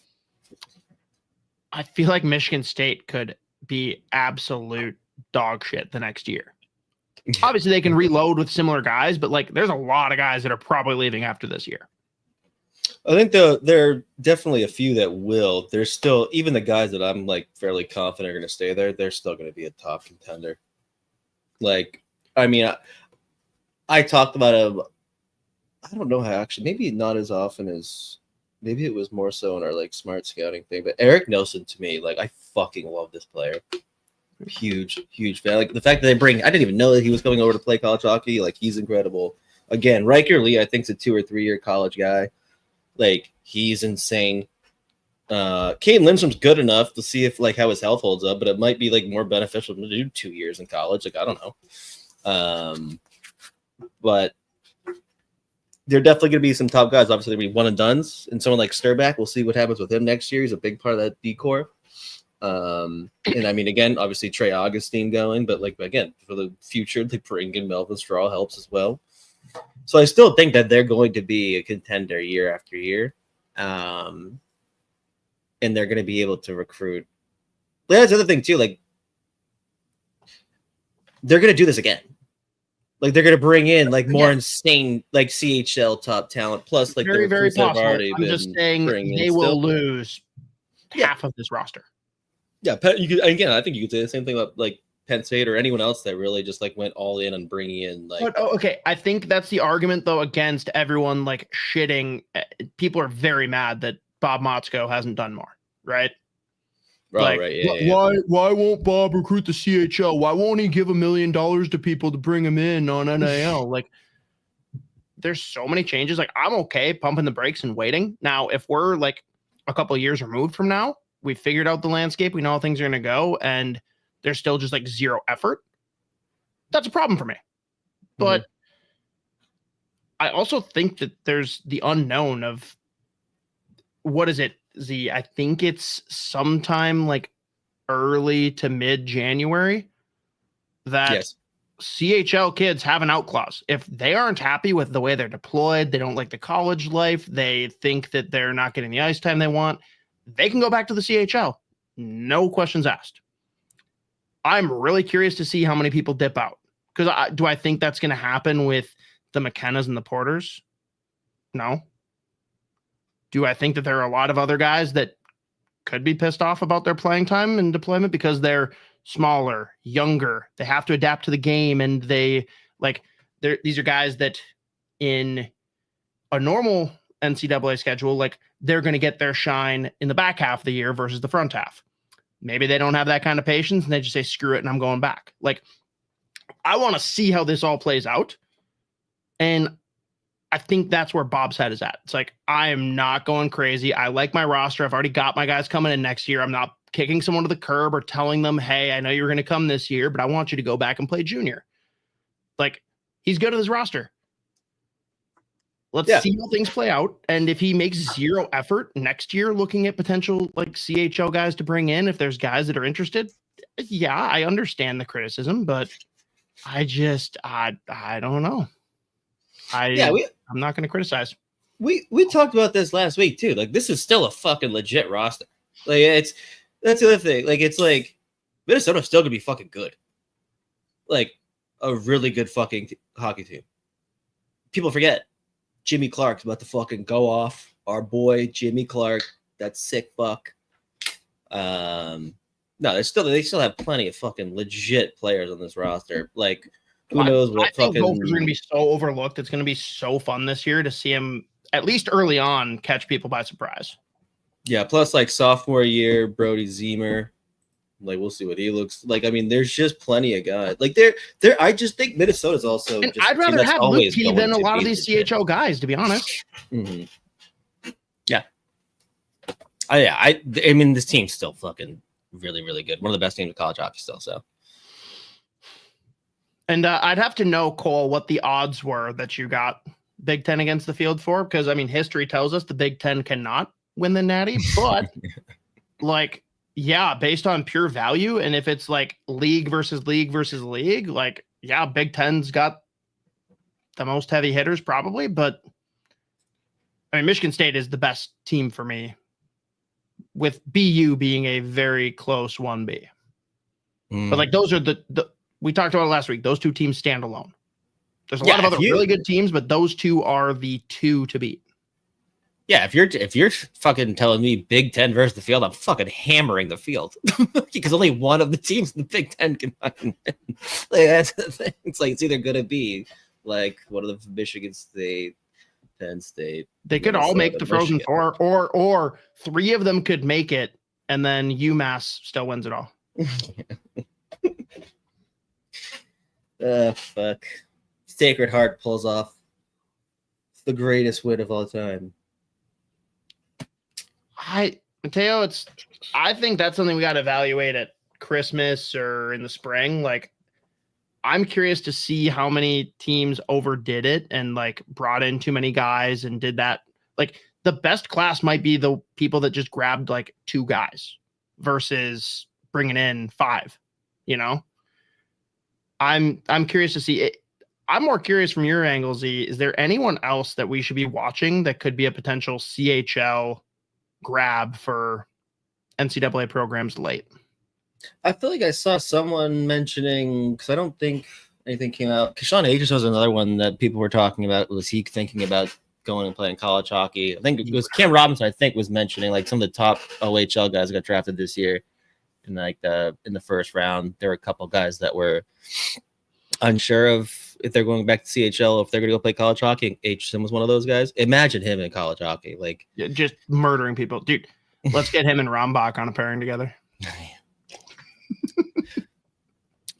I feel like Michigan State could be absolute dog shit the next year. Obviously, they can reload with similar guys, but like, there's a lot of guys that are probably leaving after this year. I think there are definitely a few that will. There's still, even the guys that I'm like fairly confident are going to stay there, they're still going to be a top contender. Like, I mean, I talked about it. I don't know how actually, maybe not as often as. Maybe it was more so in our like smart scouting thing, but Eric Nielsen to me, like I fucking love this player. Huge fan. Like the fact that I didn't even know that he was coming over to play college hockey. Like he's incredible. Again, Riker Lee, I think is a 2 or 3 year college guy. Like he's insane. Caden Lindstrom's good enough to see if like how his health holds up, but it might be like more beneficial to do 2 years in college. Like I don't know. But there are definitely going to be some top guys. Obviously, there'll be one and dones, and someone like Sturback. We'll see what happens with him next year. He's a big part of that D-core. And I mean, again, obviously Trey Augustine going, but like again, for the future, they bring in Melvin Strahl helps as well. So I still think that they're going to be a contender year after year, and they're going to be able to recruit. But that's the other thing too. Like they're going to do this again. Like they're going to bring in like more insane like CHL top talent plus like very, the very possible. I'm just saying they will lose half of this roster. Yeah, you could again. I think you could say the same thing about like Penn State or anyone else that really just like went all in on bringing in like. But, okay, I think that's the argument though against everyone like shitting. People are very mad that Bob Motzko hasn't done more, right? Oh, like, right. Yeah. Why won't Bob recruit the CHL? Why won't he give $1 million to people to bring him in on NIL? Like, there's so many changes. Like, I'm okay pumping the brakes and waiting. Now, if we're like a couple of years removed from now, we figured out the landscape, we know how things are going to go, and there's still just like zero effort, that's a problem for me. But I also think that there's the unknown of what is it, Z? I think it's sometime like early to mid-January that CHL kids have an out clause. If they aren't happy with the way they're deployed, they don't like the college life, they think that they're not getting the ice time they want, they can go back to the CHL. No questions asked. I'm really curious to see how many people dip out. Because do I think that's going to happen with the McKennas and the Porters? No. Do I think that there are a lot of other guys that could be pissed off about their playing time and deployment because they're smaller, younger, they have to adapt to the game, and these are guys that in a normal NCAA schedule, like they're going to get their shine in the back half of the year versus the front half. Maybe they don't have that kind of patience and they just say, screw it, and I'm going back. Like, I want to see how this all plays out. And I think that's where Bob's head is at. It's like, I am not going crazy. I like my roster. I've already got my guys coming in next year. I'm not kicking someone to the curb or telling them, hey, I know you're going to come this year, but I want you to go back and play junior. Like, he's good at his roster. Let's see how things play out. And if he makes zero effort next year looking at potential like CHL guys to bring in, if there's guys that are interested, yeah, I understand the criticism, but I don't know. I'm not going to criticize. We talked about this last week too. Like, this is still a fucking legit roster. Like, that's the other thing. Like, it's like Minnesota's still gonna be fucking good. Like, a really good fucking hockey team. People forget Jimmy Clark's about to fucking go off. Our boy Jimmy Clark, that sick fuck. No, they still have plenty of fucking legit players on this roster. Like, who knows what I think Gophers are going to be so overlooked. It's going to be so fun this year to see him, at least early on, catch people by surprise. Yeah, plus like sophomore year, Brody Zemer. Like, we'll see what he looks like. I mean, there's just plenty of guys. Like, there. I just think Minnesota's also. And I'd rather have Luke T than a lot of these CHL guys, to be honest. Mm-hmm. Yeah. I mean, this team's still fucking really, really good. One of the best teams in college hockey still. So. And I'd have to know, Cole, what the odds were that you got Big Ten against the field for, because I mean, history tells us the Big Ten cannot win the Natty, but like. Yeah, based on pure value, and if it's like league versus league versus league, like, yeah, Big Ten's got the most heavy hitters probably, but I mean, Michigan State is the best team for me, with BU being a very close 1B. But like, those are the we talked about it last week. Those two teams stand alone. There's a lot of other really good teams, but those two are the two to beat. Yeah, if you're fucking telling me Big Ten versus the field, I'm fucking hammering the field because only one of the teams in the Big Ten can fucking win. Like, that's the thing. It's like, it's either gonna be like one of the Michigan State, Penn State. They could all make the Frozen Four, or three of them could make it, and then UMass still wins it all. Fuck. Sacred Heart pulls off the greatest win of all time. Mateo, I think that's something we got to evaluate at Christmas or in the spring. Like, I'm curious to see how many teams overdid it and like brought in too many guys and did that. Like, the best class might be the people that just grabbed like 2 guys versus bringing in 5, you know? I'm curious to see it. I'm more curious from your angle, Z. Is there anyone else that we should be watching that could be a potential CHL grab for NCAA programs late? I feel like I saw someone mentioning, because I don't think anything came out. Kashawn Akers was another one that people were talking about. Was he thinking about going and playing college hockey? I think it was Cam Robinson, I think, was mentioning like some of the top OHL guys that got drafted this year. in the first round. There were a couple guys that were unsure of if they're going back to CHL, if they're going to go play college hockey. Sim was one of those guys. Imagine him in college hockey, like just murdering people, dude. Let's get him and Rombach on a pairing together.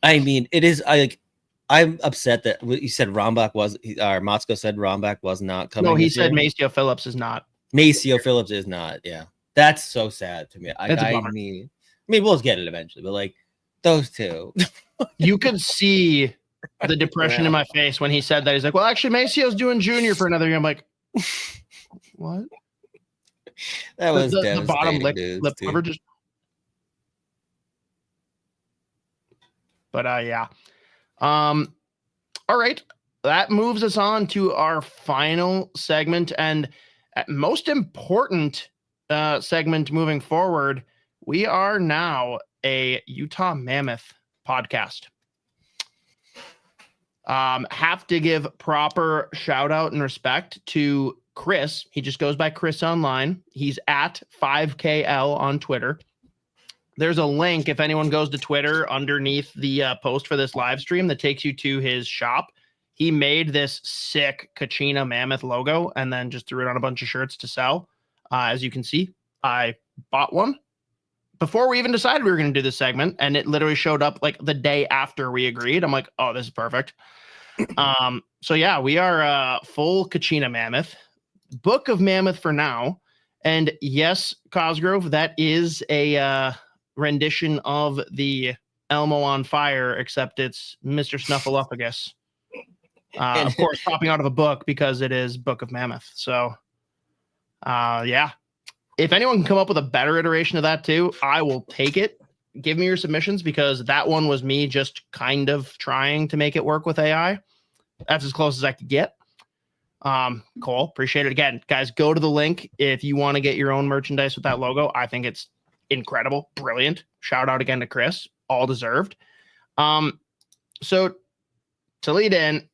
I mean, it is. I'm upset that you said Rombach was, or Motzko said Rombach was not coming. No, he said Maceo Phillips is not. Maceo Phillips is not. Yeah, that's so sad to me. I mean, we'll get it eventually, but like those two, you could see the depression in my face when he said that. He's like, "Well, actually, Maceo's doing junior for another year." I'm like, "What?" That was the bottom lip cover just. But yeah. All right. That moves us on to our final segment and most important segment moving forward. We are now a Utah Mammoth podcast. Have to give proper shout out and respect to Chris. He just goes by Chris online. He's at 5KL on Twitter. There's a link if anyone goes to Twitter underneath the post for this live stream that takes you to his shop. He made this sick Kachina Mammoth logo and then just threw it on a bunch of shirts to sell. As you can see, I bought one before we even decided we were going to do this segment, and it literally showed up like the day after we agreed. I'm like, oh, this is perfect. So yeah, we are full Kachina Mammoth, Book of Mammoth for now. And yes, Cosgrove, that is a rendition of the Elmo on Fire, except it's Mr. Snuffleupagus. Of course, popping out of a book because it is Book of Mammoth. So, yeah. If anyone can come up with a better iteration of that too, I will take it. Give me your submissions because that one was me just kind of trying to make it work with AI. That's as close as I could get. Cool. Appreciate it. Again, guys, go to the link if you want to get your own merchandise with that logo. I think it's incredible. Brilliant. Shout out again to Chris. All deserved. So to lead in,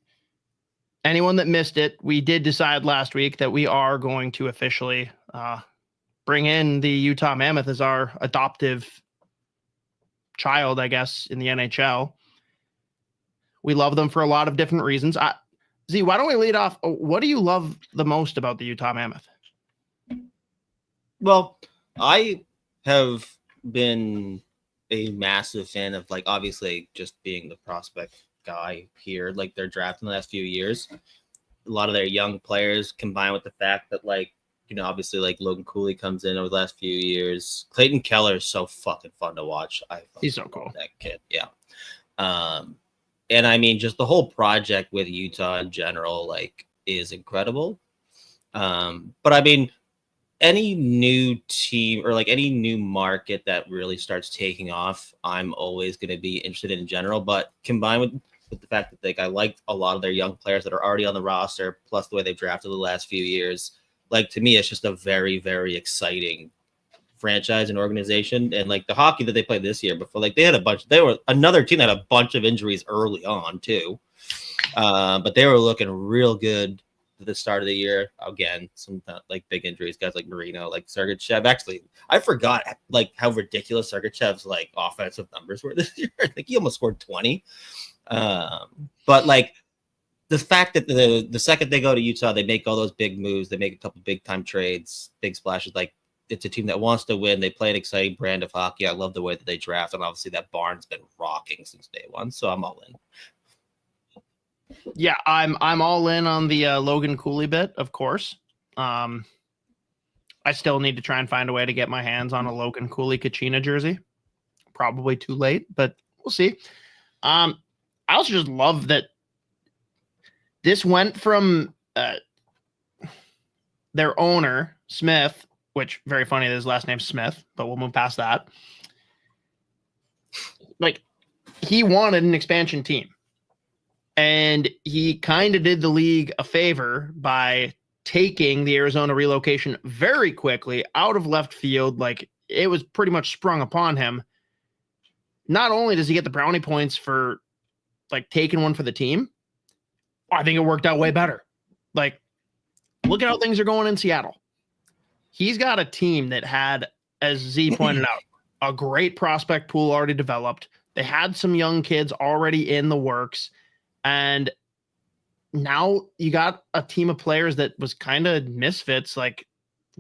anyone that missed it, we did decide last week that we are going to officially bring in the Utah Mammoth as our adoptive child, I guess, in the NHL. We love them for a lot of different reasons. Z, why don't we lead off? What do you love the most about the Utah Mammoth? Well, I have been a massive fan of, like, obviously just being the prospect guy here, like their draft in the last few years. A lot of their young players combined with the fact that, like, you know, obviously like Logan Cooley comes in over the last few years. Clayton Keller is so fucking fun to watch. He's so cool. That kid. Yeah. And I mean, just the whole project with Utah in general, like, is incredible. But I mean, any new team or like any new market that really starts taking off, I'm always going to be interested in general. But combined with the fact that, like, I liked a lot of their young players that are already on the roster, plus the way they've drafted the last few years, like, to me, it's just a very, very exciting franchise and organization. And like the hockey that they played this year before, like, they were another team that had a bunch of injuries early on too. But they were looking real good at the start of the year. Again, some like big injuries, guys like Marino, like Sergachev. Actually, I forgot like how ridiculous Sergachev's like offensive numbers were this year. I think he almost scored 20. But like the fact that the second they go to Utah, they make all those big moves, they make a couple big time trades, big splashes. Like, it's a team that wants to win. They play an exciting brand of hockey. I love the way that they draft, and obviously that barn's been rocking since day one. So I'm all in. Yeah, I'm all in on the Logan Cooley bit, of course. I still need to try and find a way to get my hands on a Logan Cooley Kachina jersey. Probably too late, but we'll see. I also just love that this went from their owner, Smith, which, very funny that his last name's Smith, but we'll move past that. Like, he wanted an expansion team. And he kind of did the league a favor by taking the Arizona relocation very quickly out of left field. Like, it was pretty much sprung upon him. Not only does he get the brownie points for, like, taking one for the team, I think it worked out way better. Like, look at how things are going in Seattle. He's got a team that had, as Z pointed out, a great prospect pool already developed. They had some young kids already in the works. And now you got a team of players that was kind of misfits. Like,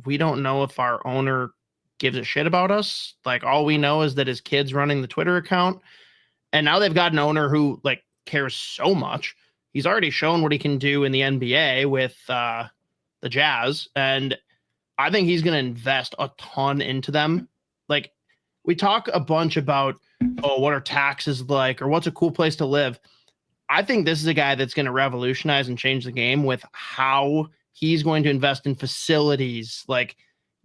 we don't know if our owner gives a shit about us. Like, all we know is that his kid's running the Twitter account. And now they've got an owner who like cares so much. He's already shown what he can do in the NBA with the Jazz. And I think he's going to invest a ton into them. Like, we talk a bunch about, oh, what are taxes like, or what's a cool place to live. I think this is a guy that's going to revolutionize and change the game with how he's going to invest in facilities, like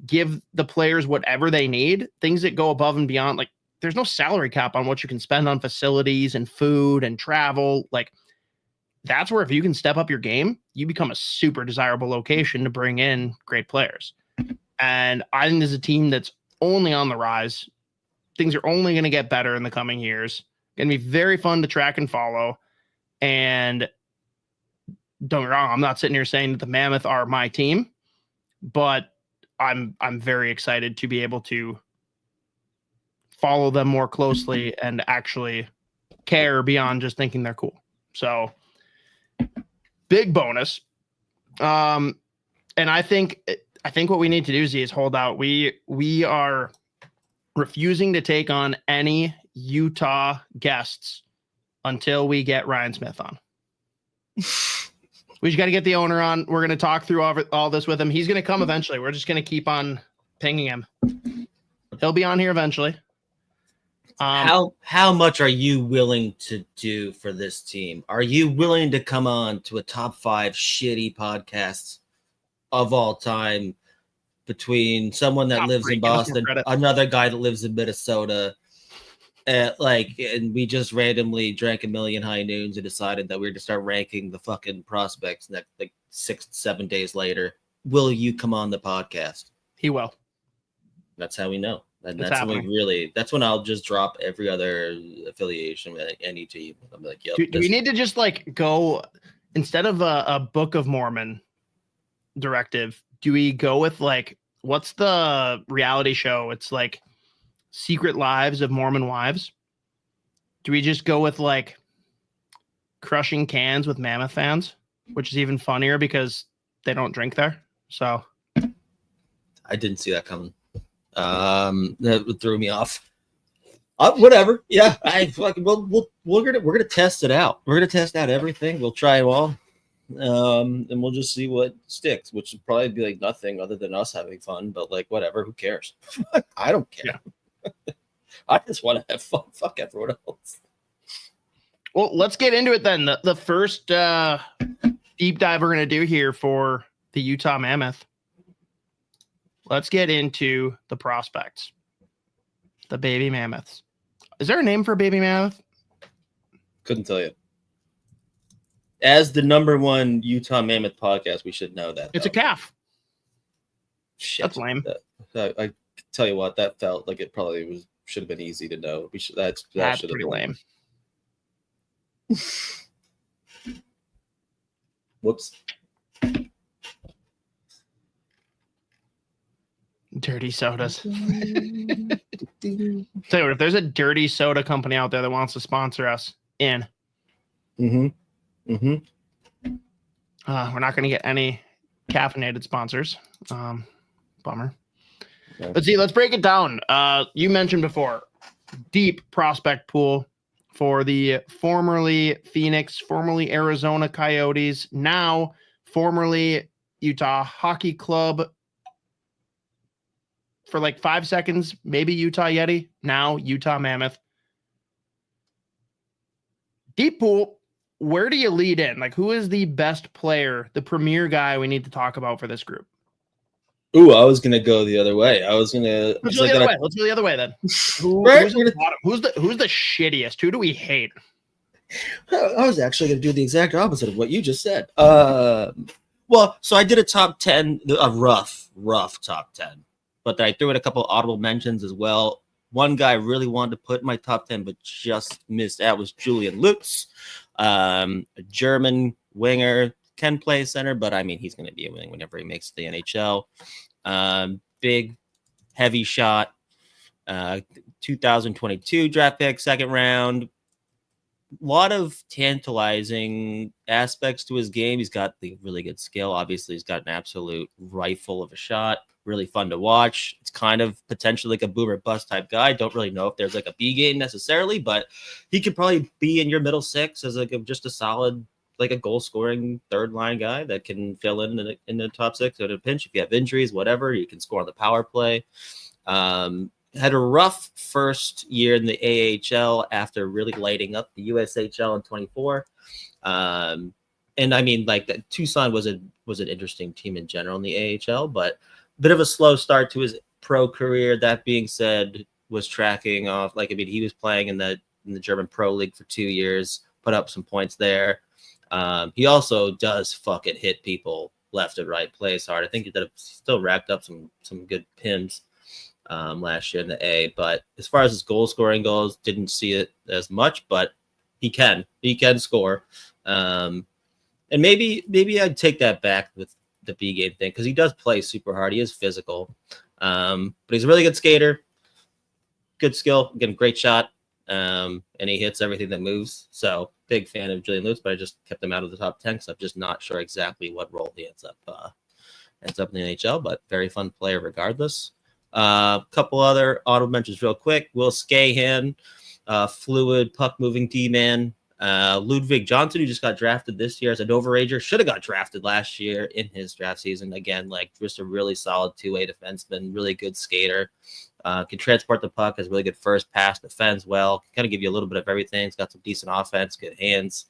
give the players whatever they need, things that go above and beyond. Like, there's no salary cap on what you can spend on facilities and food and travel. Like, that's where if you can step up your game, you become a super desirable location to bring in great players. And I think this is a team that's only on the rise. Things are only going to get better in the coming years. Going to be very fun to track and follow. And don't get me wrong, I'm not sitting here saying that the Mammoth are my team, but I'm very excited to be able to follow them more closely and actually care beyond just thinking they're cool. So big bonus. And I think what we need to do, Z, is hold out. We are refusing to take on any Utah guests until we get Ryan Smith on. We just got to get the owner on. We're going to talk through all this with him. He's going to come eventually. We're just going to keep on pinging him. He'll be on here eventually. How much are you willing to do for this team? Are you willing to come on to a top 5 shitty podcasts of all time between someone that lives in Boston, another guy that lives in Minnesota, and we just randomly drank a million high noons and decided that we were to start ranking the fucking prospects next, like 6-7 days later? Will you come on the podcast? He will. That's how we know. And that's when I'll just drop every other affiliation with any team. I'm like, yep. Do we need to just like go, instead of a Book of Mormon directive, do we go with like, what's the reality show? It's like Secret Lives of Mormon Wives. Do we just go with like Crushing Cans with Mammoth fans, which is even funnier because they don't drink there? So I didn't see that coming. That threw me off. Whatever. Yeah, we're gonna test it out. We're gonna test out everything. We'll try it all, and we'll just see what sticks. Which would probably be like nothing other than us having fun. But like, whatever. Who cares? I don't care. Yeah. I just want to have fun. Fuck everyone else. Well, let's get into it then. The first deep dive we're gonna do here for the Utah Mammoth. Let's get into the prospects. The baby mammoths. Is there a name for a baby mammoth? Couldn't tell you. As the #1 Utah Mammoth podcast, we should know that. It's a calf. Shit. That's lame. I tell you what, that felt like it probably should have been easy to know. That's pretty lame. Whoops. Dirty sodas. Tell you what, if there's a dirty soda company out there that wants to sponsor us, we're not going to get any caffeinated sponsors. Bummer. Okay. Let's break it down. You mentioned before, deep prospect pool for the formerly Phoenix, formerly Arizona Coyotes, now formerly Utah Hockey Club. For like 5 seconds, maybe Utah Yeti, now Utah Mammoth. Deep pool, where do you lead in? Like, who is the best player, the premier guy we need to talk about for this group? Ooh, I was gonna go the other way. Let's go the other way then. Who's the bottom? Who's the shittiest? Who do we hate? I was actually gonna do the exact opposite of what you just said. Well, so I did a top 10, a rough top 10. But I threw in a couple of audible mentions as well. One guy I really wanted to put in my top 10, but just missed out was Julian Lutz, a German winger, can play center, but I mean, he's going to be a wing whenever he makes the NHL. Big, heavy shot. 2022 draft pick, second round. A lot of tantalizing aspects to his game. He's got the really good skill. Obviously, he's got an absolute rifle of a shot. Really fun to watch. It's kind of potentially like a boomer bust type guy. Don't really know if there's like a B game necessarily, but he could probably be in your middle six as like just a solid, like a goal scoring third line guy that can fill in the top six at a pinch. If you have injuries, whatever, you can score on the power play. Had a rough first year in the AHL after really lighting up the USHL in 24. And I mean, like that Tucson was an interesting team in general in the AHL, but a bit of a slow start to his pro career. That being said, was tracking off. Like, I mean, he was playing in the German Pro League for 2 years, put up some points there. He also does fucking hit people left and right, plays hard. I think he still racked up some good pims last year in the A, but as far as his goal scoring goes, didn't see it as much, but he can score. And maybe I'd take that back with the B game thing, because he does play super hard. He is physical, but he's a really good skater, good skill, again, great shot, and he hits everything that moves. So big fan of Julian Lutz, but I just kept him out of the top 10 because I'm just not sure exactly what role he ends up in the NHL, but very fun player regardless. A couple other honorable mentions real quick. Will Skahan, fluid puck-moving D-man. Ludwig Johnson, who just got drafted this year as an overager, should have got drafted last year in his draft season. Again, like just a really solid two-way defenseman, really good skater. Can transport the puck, has really good first pass, defends well, can kind of give you a little bit of everything. He's got some decent offense, good hands.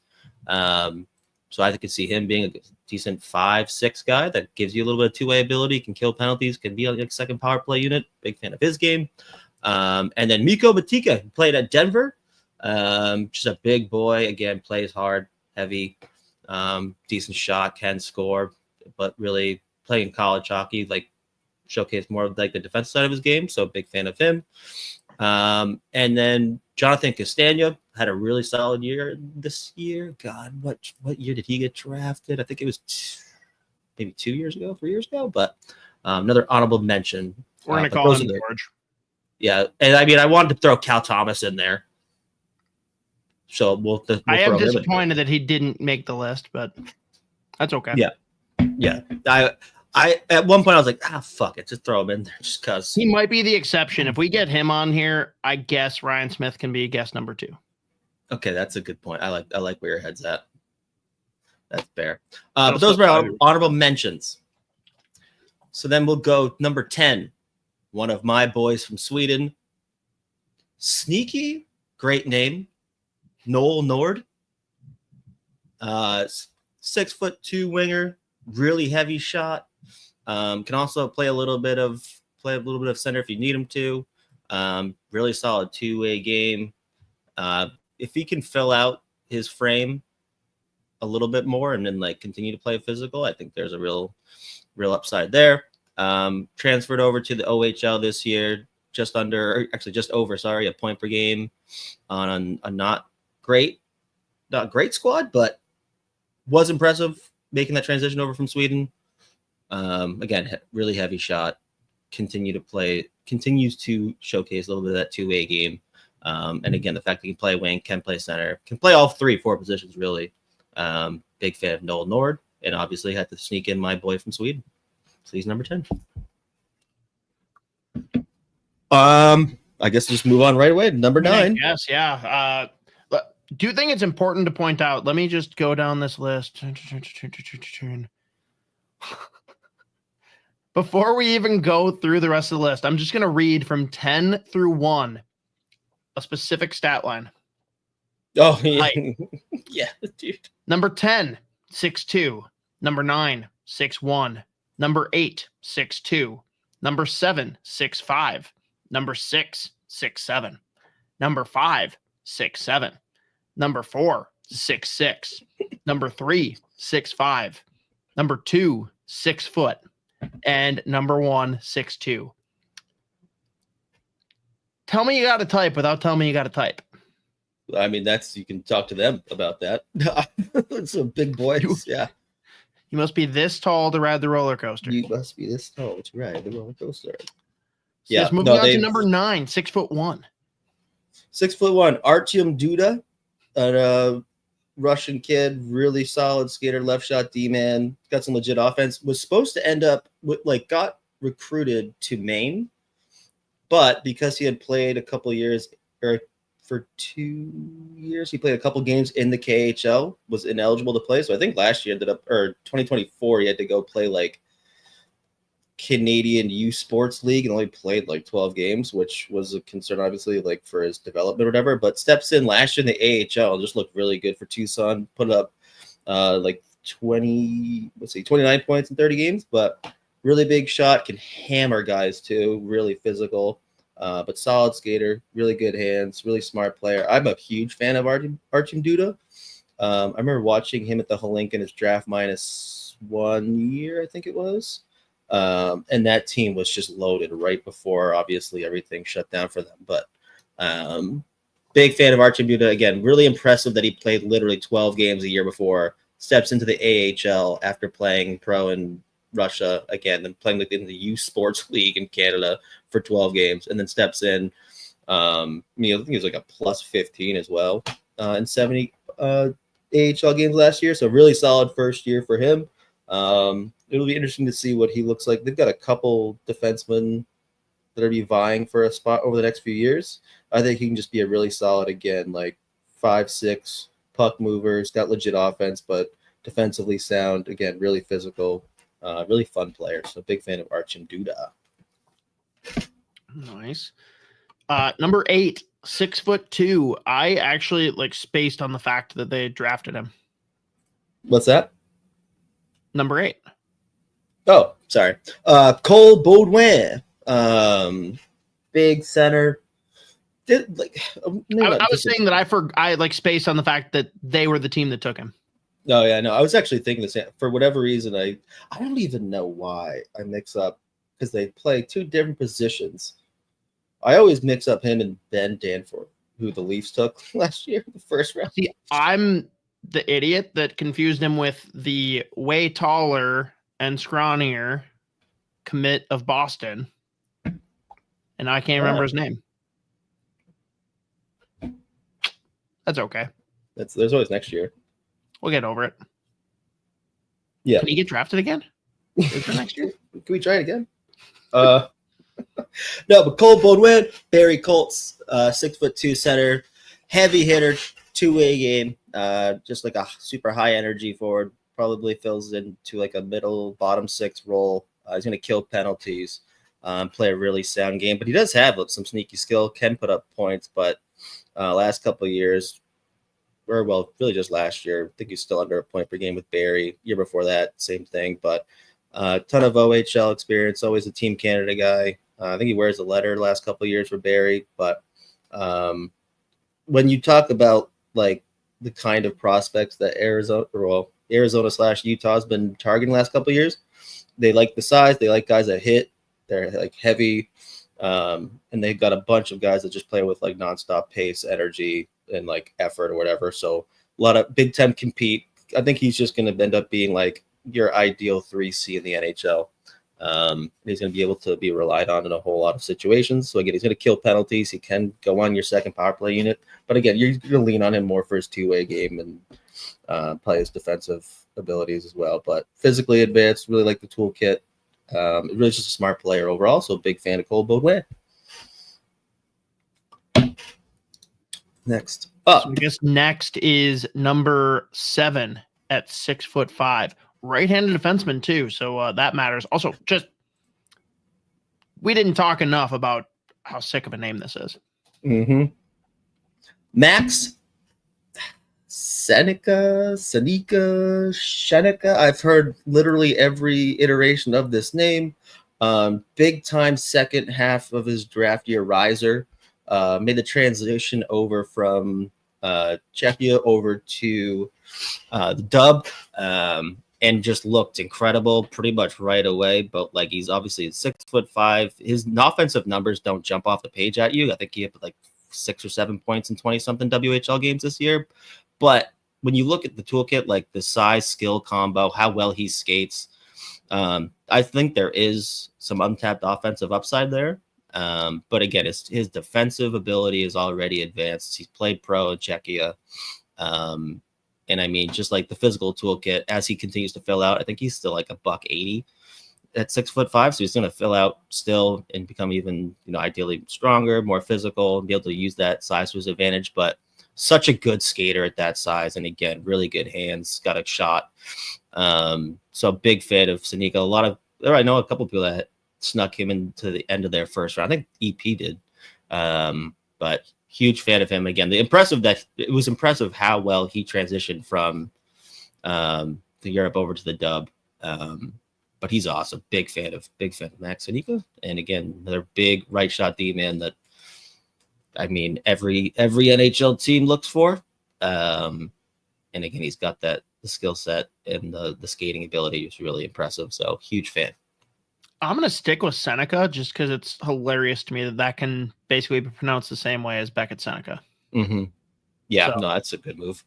So I could see him being a decent 5-6 guy that gives you a little bit of two-way ability, can kill penalties, can be a second power play unit. Big fan of his game. And then Mikko Matika, who played at Denver. Just a big boy. Again, plays hard, heavy, decent shot, can score, but really playing college hockey, like showcase more of like the defensive side of his game. So big fan of him. And then Jonathan Castagna had a really solid year this year. God, what year did he get drafted? I think it was maybe 3 years ago. But another honorable mention. We're going to call him George. Yeah, and I mean, I wanted to throw Cal Thomas in there. So we'll I am disappointed that he didn't make the list, but that's okay. Yeah. I at one point I was like, fuck it, just throw him in there, just because he might be the exception. If we get him on here, I guess Ryan Smith can be guest number 2. Okay, that's a good point. I like where your head's at. That's fair. But those were honorable mentions. So then we'll go number 10. One of my boys from Sweden. Sneaky, great name. Noel Nord. 6'2" winger, really heavy shot. Can also play a little bit of center if you need him to. Really solid two-way game. If he can fill out his frame a little bit more and then like continue to play physical, I think there's a real upside there. Transferred over to the OHL this year, just over, a point per game on a not great squad, but was impressive making that transition over from Sweden. Again, really heavy shot, continues to showcase a little bit of that two-way game. And again, the fact that he can play wing, can play center, can play all 3-4 positions, really. Big fan of Noel Nord, and obviously had to sneak in my boy from Sweden. So he's number 10. I guess just move on right away to number 9. Yes, yeah. Do you think it's important to point out? Let me just go down this list. Before we even go through the rest of the list, I'm just going to read from 10 through 1 a specific stat line. Oh, yeah. Yeah, dude. Number 10, 6'2". Number 9, 6'1". Number 8, 6'2". Number 7, 6'5". Number 6, 6'7". Number 5, 6'7". Number 4, 6'6". Number 3, 6'5". Number 2, 6 foot. And number 1, 6'2". Tell me you got to type without telling me you got to type. I mean, you can talk to them about that. Some big boys, yeah. You must be this tall to ride the roller coaster. You must be this tall to ride the roller coaster. Yeah. Yeah. Moving on to number 9, 6'1". 6'1", Artyom Duda, a Russian kid, really solid skater, left shot D-man, got some legit offense. Was supposed to end up with, got recruited to Maine, but because he had played a couple years, or for 2 years, he played a couple games in the KHL, was ineligible to play. So I think last year 2024, he had to go play Canadian U Sports League and only played 12 games, which was a concern, obviously, for his development or whatever. But steps in last year in the AHL and just looked really good for Tucson. Put up 29 points in 30 games, but really big shot, can hammer guys too, really physical, but solid skater, really good hands, really smart player. I'm a huge fan of Artyom Duda. I remember watching him at the Holinka in his draft -1 year, I think it was. And that team was just loaded right before, obviously, everything shut down for them. But big fan of Artyom Duda. Again, really impressive that he played literally 12 games a year before, steps into the AHL after playing pro in Russia again, then playing in the U Sports League in Canada for 12 games, and then steps in. I think he was a +15 as well in 70 AHL games last year. So really solid first year for him. It'll be interesting to see what he looks like. They've got a couple defensemen that are vying for a spot over the next few years. I think he can just be a really solid, again, 5'6" puck movers, got legit offense, but defensively sound. Again, really physical, really fun player. So big fan of Artyom Duda. Nice. Number 8, 6'2". I actually spaced on the fact that they drafted him. What's that? Number 8. Oh, sorry. Cole Baudouin, big center. I was saying that I spaced on the fact that they were the team that took him. Oh yeah, no, I was actually thinking the same. For whatever reason, I don't even know why I mix up, because they play 2 different positions. I always mix up him and Ben Danforth, who the Leafs took last year, the first round. See, I'm the idiot that confused him with the way taller and scrawnier commit of Boston, and I can't remember his name. That's okay. There's always next year. We'll get over it. Yeah. Can he get drafted again? Is there next year? Can we try it again? No, but Cole Baudouin, Barrie Colts, 6'2" center, heavy hitter, 2-way game, just a super high energy forward. Probably fills into a middle bottom 6 role. He's going to kill penalties, play a really sound game, but he does have some sneaky skill, can put up points, but last couple of years, or really just last year, I think he's still under a point per game with Barrie. Year before that, same thing, but a ton of OHL experience, always a Team Canada guy. I think he wears a letter the last couple of years for Barrie, but when you talk about the kind of prospects that Arizona/Utah has been targeting the last couple of years, they like the size, they like guys that hit, they're heavy, and they've got a bunch of guys that just play with nonstop pace, energy, and effort or whatever. So a lot of big time compete. I think he's just going to end up being your ideal 3C in the NHL. He's going to be able to be relied on in a whole lot of situations. So again, he's going to kill penalties. He can go on your second power play unit, but again, you're going to lean on him more for his 2-way game and play his defensive abilities as well. But physically advanced, really like the toolkit. Really just a smart player overall. So big fan of Cole Baudouin. Next up. So I guess next is number 7 at 6'5". Right-handed defenseman too, so that matters. Also, we didn't talk enough about how sick of a name this is. Mm-hmm. Max Seneca. I've heard literally every iteration of this name. Big time second half of his draft year riser. Made the transition over from Czechia over to the Dub. And just looked incredible pretty much right away. But he's obviously 6'5". His offensive numbers don't jump off the page at you. I think he had 6 or 7 points in 20-something WHL games this year. But when you look at the toolkit, the size, skill combo, how well he skates, I think there is some untapped offensive upside there. But again, his defensive ability is already advanced. He's played pro in Czechia. And I mean, just like the physical toolkit, as he continues to fill out, I think he's still like $180 at 6'5". So he's going to fill out still and become even, ideally stronger, more physical, and be able to use that size to his advantage. But such a good skater at that size. And again, really good hands, got a shot. So big fan of Sidney. I know a couple of people that snuck him into the end of their first round. I think EP did. But huge fan of him. Again, it was impressive how well he transitioned from the Europe over to the dub. But he's awesome. Big fan of Max Sidney. And again, another big right shot D man that I mean every NHL team looks for. And again, he's got the skill set and the skating ability is really impressive. So huge fan. I'm going to stick with Seneca just because it's hilarious to me that can basically be pronounced the same way as Beckett Seneca. Mm-hmm. Yeah, so, no, that's a good move.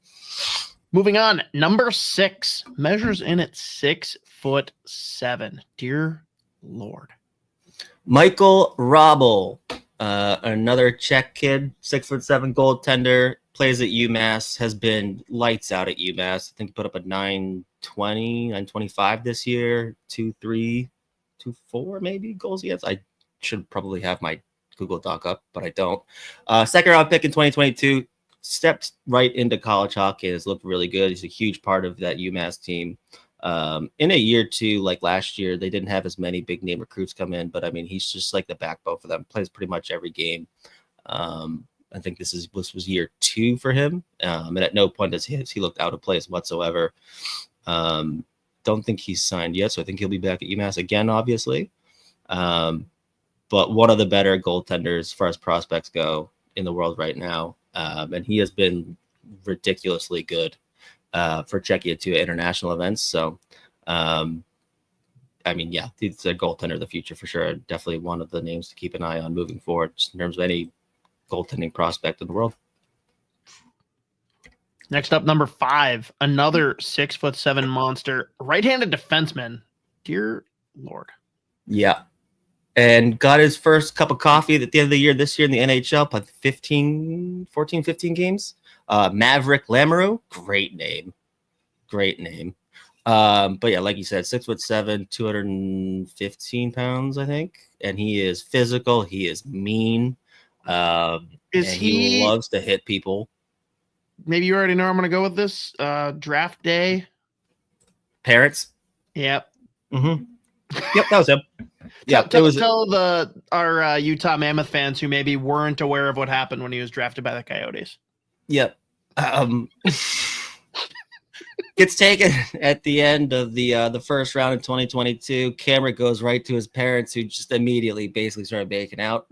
Moving on, number 6 measures in at 6'7". Dear Lord. Michael Robel, another Czech kid, 6'7" goaltender, plays at UMass, has been lights out at UMass. I think put up a 920, 925 this year, 2-3. 2-4 maybe goals against. I should probably have my Google Doc up, but I don't. Second round pick in 2022, stepped right into college hockey and has looked really good. He's a huge part of that UMass team. In a year or two, like last year, they didn't have as many big name recruits come in, but I mean, he's just like the backbone for them. Plays pretty much every game. I think this was year 2 for him, and at no point does he looked out of place whatsoever. Don't think he's signed yet, so I think he'll be back at UMass again, obviously. But one of the better goaltenders as far as prospects go in the world right now, and he has been ridiculously good for Czechia too at international events. So, I mean, yeah, he's a goaltender of the future for sure. Definitely one of the names to keep an eye on moving forward, just in terms of any goaltending prospect in the world. Next up, number 5, another 6'7" monster, right-handed defenseman. Dear Lord. Yeah. And got his first cup of coffee at the end of the year this year in the NHL, played 15 games. Maverick Lamoureux, great name. But yeah, like you said, 6'7", 215 pounds, I think. And he is physical. He is mean. He loves to hit people. Maybe you already know where I'm going to go with this. Draft day. Parents. Yep. Mm-hmm. Yep, that was him. Yeah, tell our Utah Mammoth fans who maybe weren't aware of what happened when he was drafted by the Coyotes. Yep. Gets taken at the end of the first round in 2022. Camera goes right to his parents, who just immediately basically started baking out.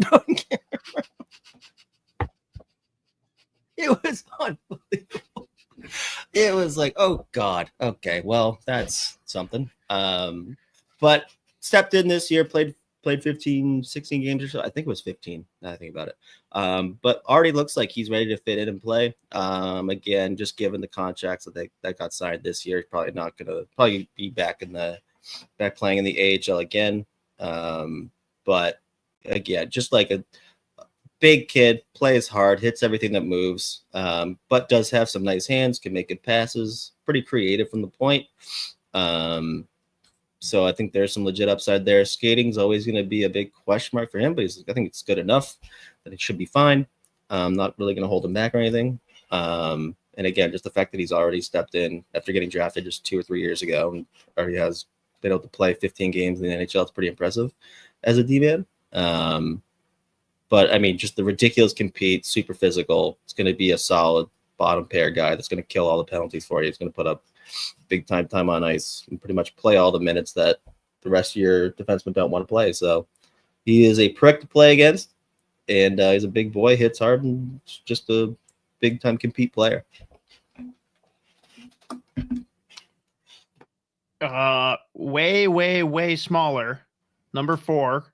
It was unbelievable. It was like, oh God, okay, well, that's something. But stepped in this year, played 15, 16 games or so. I think it was 15, now I think about it. But already looks like he's ready to fit in and play. Again, just given the contracts that got signed this year, he's probably not gonna be back playing in the AHL again. But again, just like a big kid, plays hard, hits everything that moves, but does have some nice hands, can make good passes, pretty creative from the point. So I think there's some legit upside there. Skating's always going to be a big question mark for him, but I think it's good enough that it should be fine. Not really going to hold him back or anything. And again, just the fact that he's already stepped in after getting drafted just 2 or 3 years ago and already has been able to play 15 games in the NHL, it's pretty impressive as a D-man. But I mean, just the ridiculous compete, super physical. It's going to be a solid bottom pair guy that's going to kill all the penalties for you. He's going to put up big time on ice and pretty much play all the minutes that the rest of your defensemen don't want to play. So he is a prick to play against, and he's a big boy, hits hard, and just a big time compete player. Way smaller. Number 4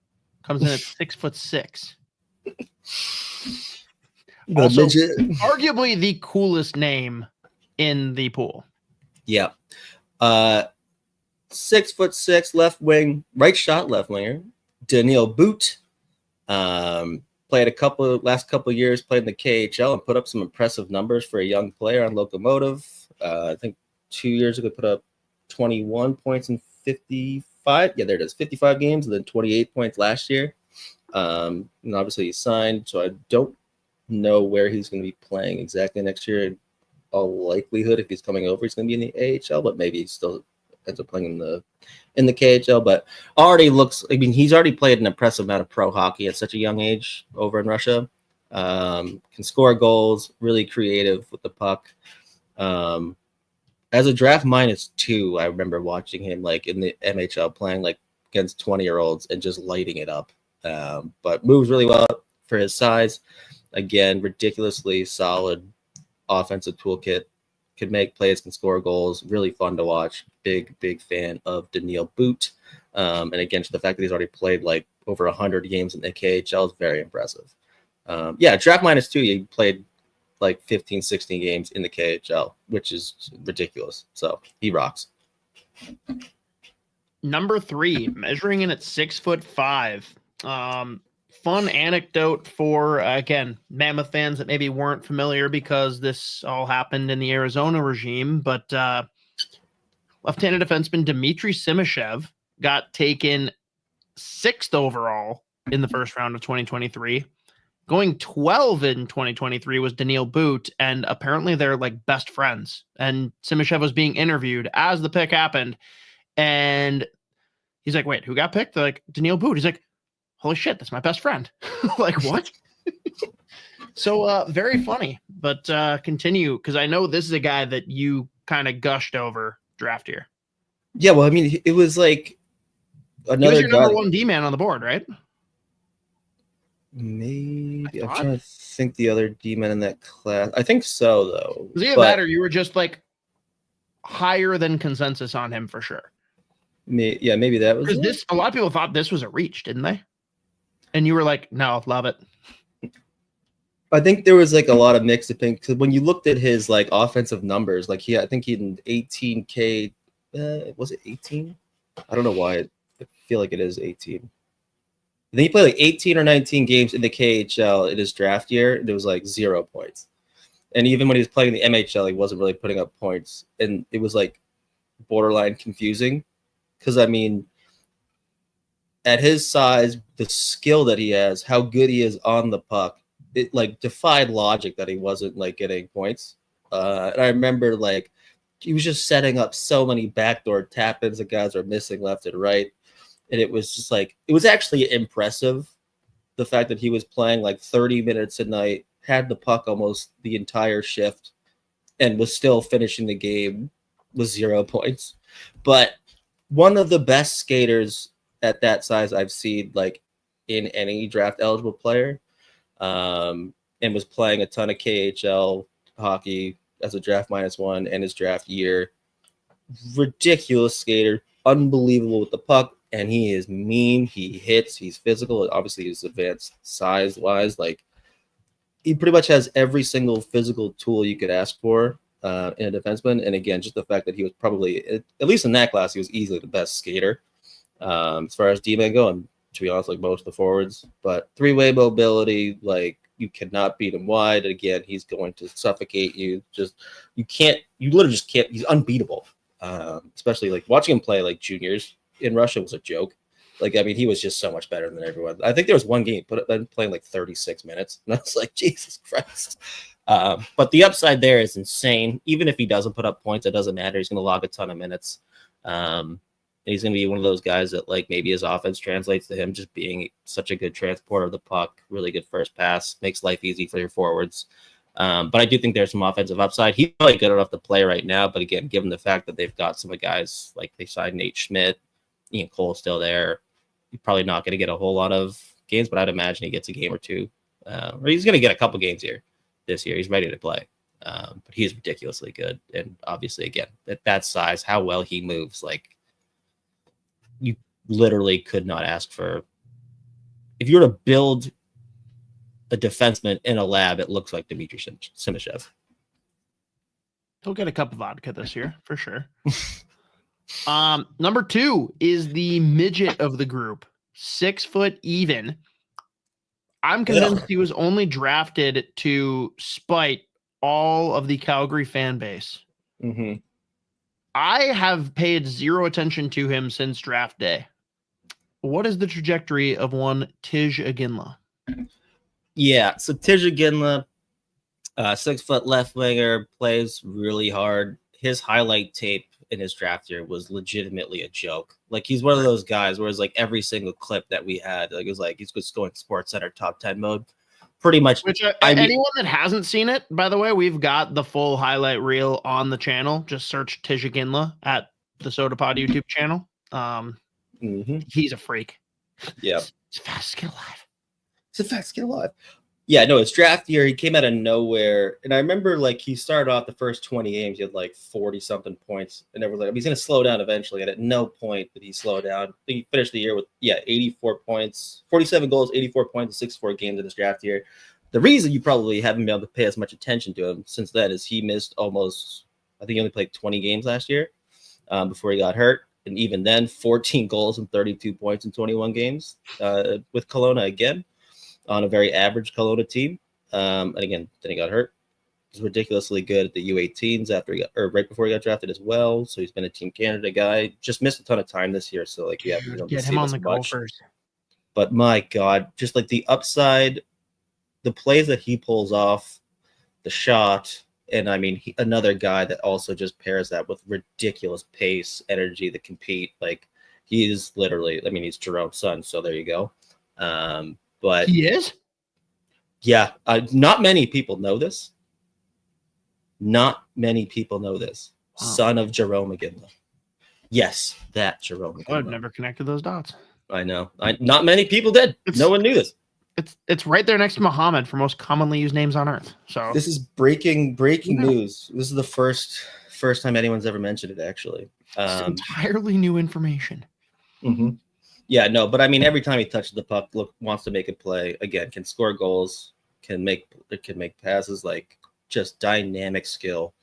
comes in at 6'6". Also, arguably the coolest name in the pool. Yeah. 6'6", left wing, right shot left winger, Daniil Boot. Played last couple of years, played in the KHL and put up some impressive numbers for a young player on Locomotive. I think 2 years ago put up 21 points in 55. Yeah, there it is, 55 games, and then 28 points last year. And obviously he's signed, so I don't know where he's going to be playing exactly next year. In all likelihood, if he's coming over, he's going to be in the AHL, but maybe he still ends up playing in the KHL. But already looks, I mean, he's already played an impressive amount of pro hockey at such a young age over in Russia. Can score goals, really creative with the puck. As a draft -2, I remember watching him like in the NHL playing like against 20-year-olds and just lighting it up. But moves really well for his size. Again, ridiculously solid offensive toolkit. Could make plays, can score goals. Really fun to watch. Big fan of Daniil Boot. And again, just the fact that he's already played like over 100 games in the KHL is very impressive. Yeah, draft -2, he played like 15, 16 games in the KHL, which is ridiculous. So he rocks. Number 3, measuring in at 6'5". Fun anecdote for, again, Mammoth fans that maybe weren't familiar because this all happened in the Arizona regime, but left-handed defenseman Dmitry Simashev got taken 6th overall in the first round of 2023. Going 12 in 2023 was Daniil Boot, and apparently they're like best friends. And Simashev was being interviewed as the pick happened, and he's like, wait, who got picked? They're like, Daniil Boot. He's like, holy shit, that's my best friend. Like, what? So very funny, but continue, because I know this is a guy that you kind of gushed over draft year. Yeah, well, I mean, it was like another he was your number 1 D-man on the board, right? Maybe I'm trying to think the other D-men in that class. I think so, though. Was he better? You were just like higher than consensus on him for sure. Yeah, maybe that was because a lot of people thought this was a reach, didn't they? And you were like, no, love it. I think there was like a lot of mixed opinions because when you looked at his like offensive numbers, like I think he had an 18K. Was it 18? I don't know why. I feel like it is 18. I think he played like 18 or 19 games in the KHL in his draft year, and it was like 0 points. And even when he was playing in the MHL, he wasn't really putting up points, and it was like borderline confusing because I mean, at his size, the skill that he has, how good he is on the puck, it like defied logic that he wasn't like getting points. And I remember like he was just setting up so many backdoor tap-ins that guys are missing left and right. And it was just like, it was actually impressive. The fact that he was playing like 30 minutes a night, had the puck almost the entire shift, and was still finishing the game with 0 points. But one of the best skaters at that size I've seen like in any draft eligible player, and was playing a ton of KHL hockey as a draft -1 and his draft year. Ridiculous skater, unbelievable with the puck, and he is mean. He hits, he's physical. Obviously, he's advanced size wise. Like he pretty much has every single physical tool you could ask for in a defenseman. And again, just the fact that he was probably, at least in that class, he was easily the best skater. As far as D-man go, and to be honest, like most of the forwards, but 3-way mobility, like you cannot beat him wide. Again, he's going to suffocate you. You literally just can't. He's unbeatable. Especially like watching him play like juniors in Russia was a joke. Like, I mean, he was just so much better than everyone. I think there was one game playing like 36 minutes, and I was like, Jesus Christ. But the upside there is insane. Even if he doesn't put up points, it doesn't matter. He's going to log a ton of minutes. He's going to be one of those guys that like maybe his offense translates to him just being such a good transporter of the puck, really good first pass, makes life easy for your forwards. But I do think there's some offensive upside. He's probably good enough to play right now, but again, given the fact that they've got some of the guys like they signed Nate Schmidt, Ian Cole still there, you're probably not going to get a whole lot of games, but I'd imagine he gets a game or two. Or he's going to get a couple games here this year. He's ready to play. But he's ridiculously good. And obviously, again, at that size, how well he moves, like, you literally could not ask for. If you were to build a defenseman in a lab, it looks like Dmitry Simashev. He'll get a cup of vodka this year for sure. Number 2 is the midget of the group, 6 foot even. I'm convinced he was only drafted to spite all of the Calgary fan base. Mm-hmm. I have paid zero attention to him since draft day. What is the trajectory of one Tij Iginla? Yeah, so Tij Iginla, 6 foot left winger, plays really hard. His highlight tape in his draft year was legitimately a joke. Like, he's one of those guys where it's like every single clip that we had, like, it was like he's just going Sports Center top 10 mode. Pretty much. Which anyone that hasn't seen it, by the way, we've got the full highlight reel on the channel. Just search Tij Iginla at the Sota Pod YouTube channel. He's a freak. Yeah. He's the fastest kid alive. He's the fastest kid alive. Yeah, no, his draft year, he came out of nowhere. And I remember, like, he started off the first 20 games, he had like 40-something points. And everyone's like, he's going to slow down eventually. And at no point did he slow down. He finished the year with, 84 points, 47 goals, 84 points, 64 games in his draft year. The reason you probably haven't been able to pay as much attention to him since then is he missed almost, I think he only played 20 games last year before he got hurt. And even then, 14 goals and 32 points in 21 games with Kelowna again, on a very average Kelowna team. And again, then he got hurt. He's ridiculously good at the U18s right before he got drafted as well. So he's been a Team Canada guy. Just missed a ton of time this year. So like, we don't get him on the Gophers. But my God, just like the upside, the plays that he pulls off, the shot, and I mean, another guy that also just pairs that with ridiculous pace, energy to compete. Like, he's literally, I mean, he's Jerome's son. So there you go. But he is? Yeah. Not many people know this. Not many people know this. Wow. Son of Jerome Iginla. Yes, that Jerome Iginla. I've never connected those dots. I know. Not many people did. No one knew this. It's right there next to Muhammad for most commonly used names on earth. So this is breaking news. This is the first time anyone's ever mentioned it, actually. It's entirely new information. Mm-hmm. Yeah, no, but I mean, every time he touches the puck, wants to make a play. Again, can score goals, can make passes, like just dynamic skill,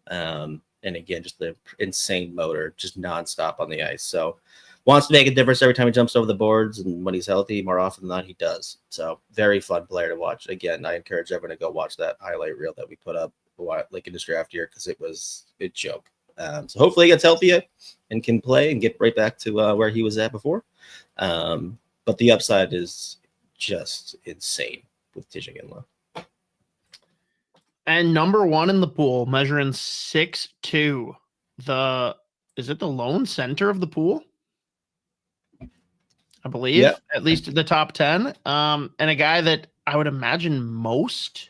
and again, just the insane motor, just nonstop on the ice. So wants to make a difference every time he jumps over the boards, and when he's healthy, more often than not, he does. So very fun player to watch. Again, I encourage everyone to go watch that highlight reel that we put up like in his draft year, because it was a joke. So hopefully he gets healthier and can play and get right back to where he was at before. But the upside is just insane with Tij Iginla. And number one in the pool, measuring 6'2". Is it the lone center of the pool? I believe, at least the top 10. And a guy that I would imagine most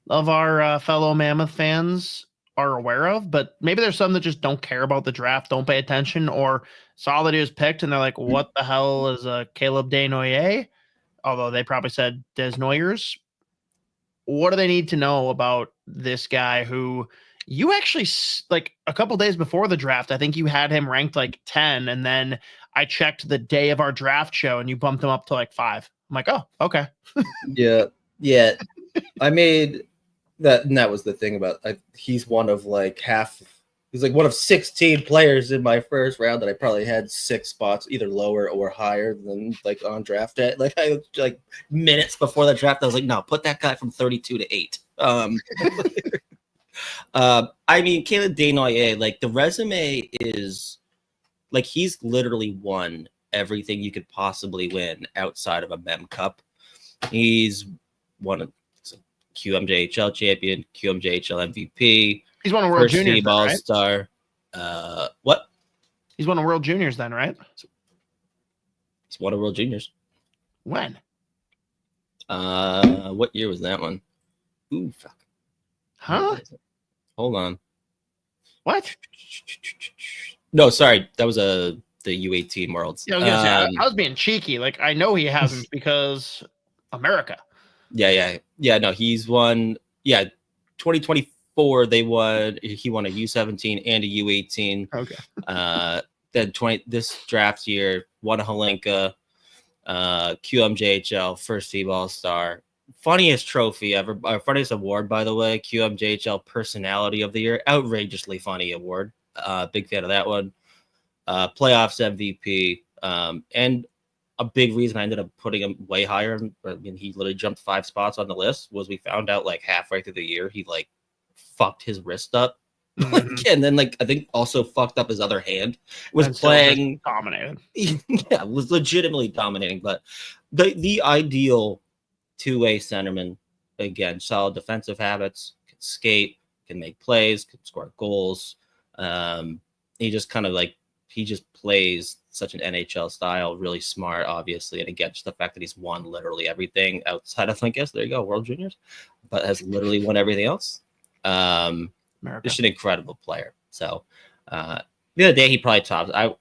of our fellow Mammoth fans are aware of, but maybe there's some that just don't care about the draft, don't pay attention, or saw that he was picked and they're like, what the hell is Caleb Desnoyers? Although they probably said Desnoyers. What do they need to know about this guy who you actually, like a couple days before the draft, I think you had him ranked like 10, and then I checked the day of our draft show and you bumped him up to like 5. I'm like, oh, okay. Yeah. I made that, and that was the thing about he's one of like he's like one of 16 players in my first round that I probably had 6 spots either lower or higher than like on draft day. Like minutes before the draft, I was like, no, put that guy from 32 to 8. I mean, Caleb Desnoyers, like the resume is like he's literally won everything you could possibly win outside of a Mem Cup. He's won a QMJHL champion, QMJHL MVP. He's won a World Juniors, All right? Star. What? He's won a World Juniors then, right? He's won a World Juniors. When? What year was that one? Ooh, fuck. Huh? Hold on. What? No, sorry. That was the U18 Worlds. Yeah, I was being cheeky. Like, I know he hasn't because America. Yeah. No, he's won. Yeah, 2024 he won a U17 and a U18. Okay. Then this draft year won a Holenka, QMJHL first team All Star. Funniest trophy ever, funniest award, by the way, QMJHL Personality of the Year. Outrageously funny award. Big fan of that one. Playoffs MVP. And a big reason I ended up putting him way higher. I mean, he literally jumped 5 spots on the list. Was we found out like halfway through the year he like fucked his wrist up, and then like I think also fucked up his other hand. Was And playing dominated. Yeah, was legitimately dominating. But the ideal two-way centerman, again, solid defensive habits, can skate, can make plays, can score goals. He just kind of like he just plays such an NHL style, really smart, obviously. And again, just the fact that he's won literally everything outside of, I guess, there you go, World Juniors, but has literally won everything else. Just an incredible player. So the other day he probably tops. I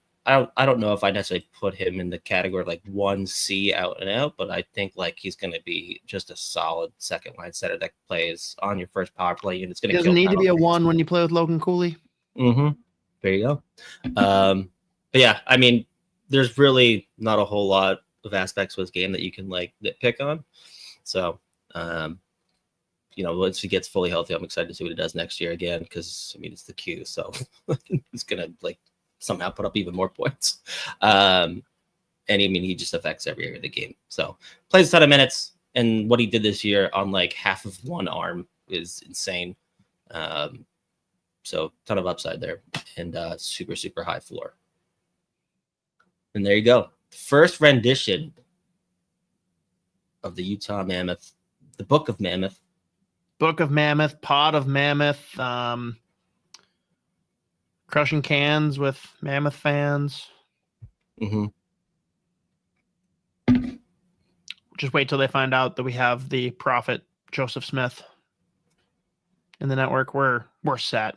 don't know if I necessarily put him in the category of like 1C out and out, but I think like he's going to be just a solid second line center that plays on your first power play, and it's going to doesn't need to be a 1 when you play with Logan Cooley. There you go. But yeah, I mean, there's really not a whole lot of aspects of his game that you can like nitpick on. So, once he gets fully healthy, I'm excited to see what he does next year again, because I mean, it's the Q, so he's gonna like somehow put up even more points. And I mean, he just affects every area of the game. So plays a ton of minutes, and what he did this year on like half of one arm is insane. So ton of upside there, and super, super high floor. And there you go. First rendition of the Utah Mammoth, the Book of Mammoth. Book of Mammoth, Pod of Mammoth, crushing cans with Mammoth fans. Just wait till they find out that we have the prophet Joseph Smith in the network. We're set.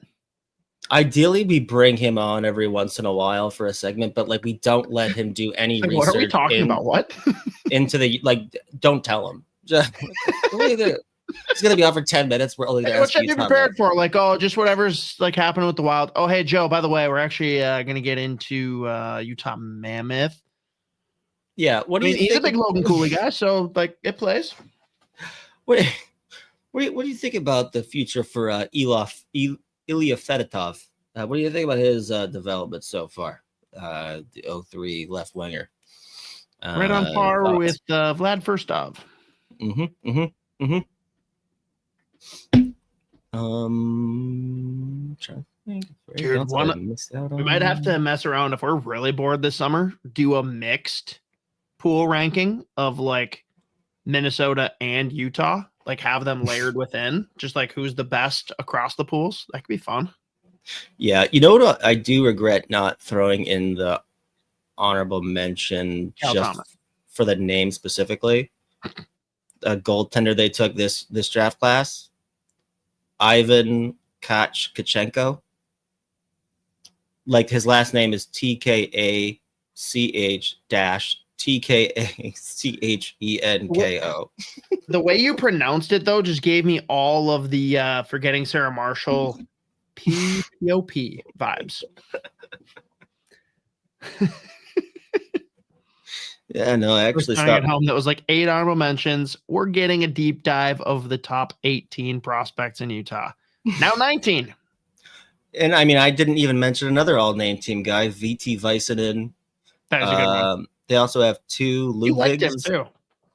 Ideally, we bring him on every once in a while for a segment, but like we don't let him do any research. What are we talking about? What? Into the don't tell him. Just, he's gonna be on for 10 minutes. We're only what should I be prepared for? Like, just whatever's like happening with the Wild. Oh, hey Joe, by the way, we're actually gonna get into Utah Mammoth. Yeah, what do you think? He's a big Logan Cooley guy, so like it plays. What do you think about the future for Ilya Fedotov? What do you think about his development so far? The 03 left winger. Right on par with Vlad Firstov. Trying to think. Dude, we might have to mess around if we're really bored this summer. Do a mixed pool ranking of like Minnesota and Utah. Like have them layered within, just like who's the best across the pools. That could be fun. Yeah, you know what? I do regret not throwing in the honorable mention Cal just Thomas. For the name specifically. A goaltender they took this draft class, Ivan Kachenko. Like his last name is TKACH-TKACHENKO. The way you pronounced it though just gave me all of the Forgetting Sarah Marshall POP vibes. Yeah, no, I actually at home. That was like 8 honorable mentions. We're getting a deep dive of the top 18 prospects in Utah. Now 19. And I mean, I didn't even mention another all-name team guy, VT Väisänen. That is a good one. They also have 2 Ludvigs. You liked him too.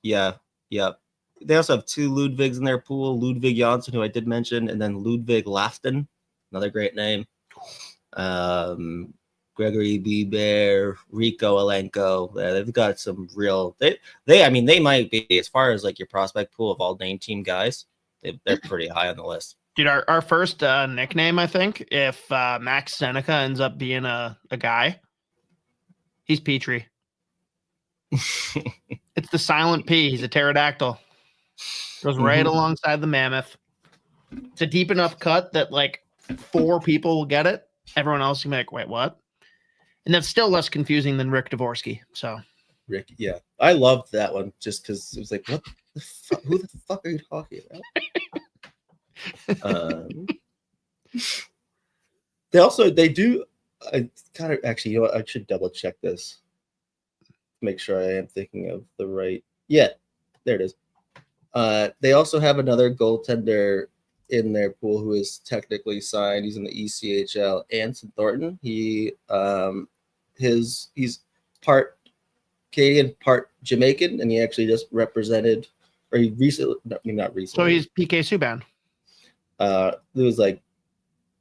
Yeah. They also have 2 Ludvigs in their pool. Ludvig Jansson, who I did mention, and then Ludvig Lafton, another great name. Gregory Bieber, Rico Alenko. They've got some real. They might be, as far as like your prospect pool of all name team guys, they're pretty high on the list. Dude, our first nickname, I think, if Max Seneca ends up being a guy, he's Petrie. It's the silent P. He's a pterodactyl. Goes right alongside the Mammoth. It's a deep enough cut that like 4 people will get it. Everyone else can be like, wait, what? And that's still less confusing than Rick Dvorsky. So, Rick, yeah, I loved that one just because it was like, what the fuck? Who the fuck are you talking about? They do. I kind of actually, you know what? I should double check this. Make sure I am thinking of the right. Yeah, there it is. They also have another goaltender in their pool who is technically signed. He's in the ECHL. Anson Thornton. He's part Canadian, part Jamaican, and he actually just represented, or he recently, not recently. So he's PK Subban. It was like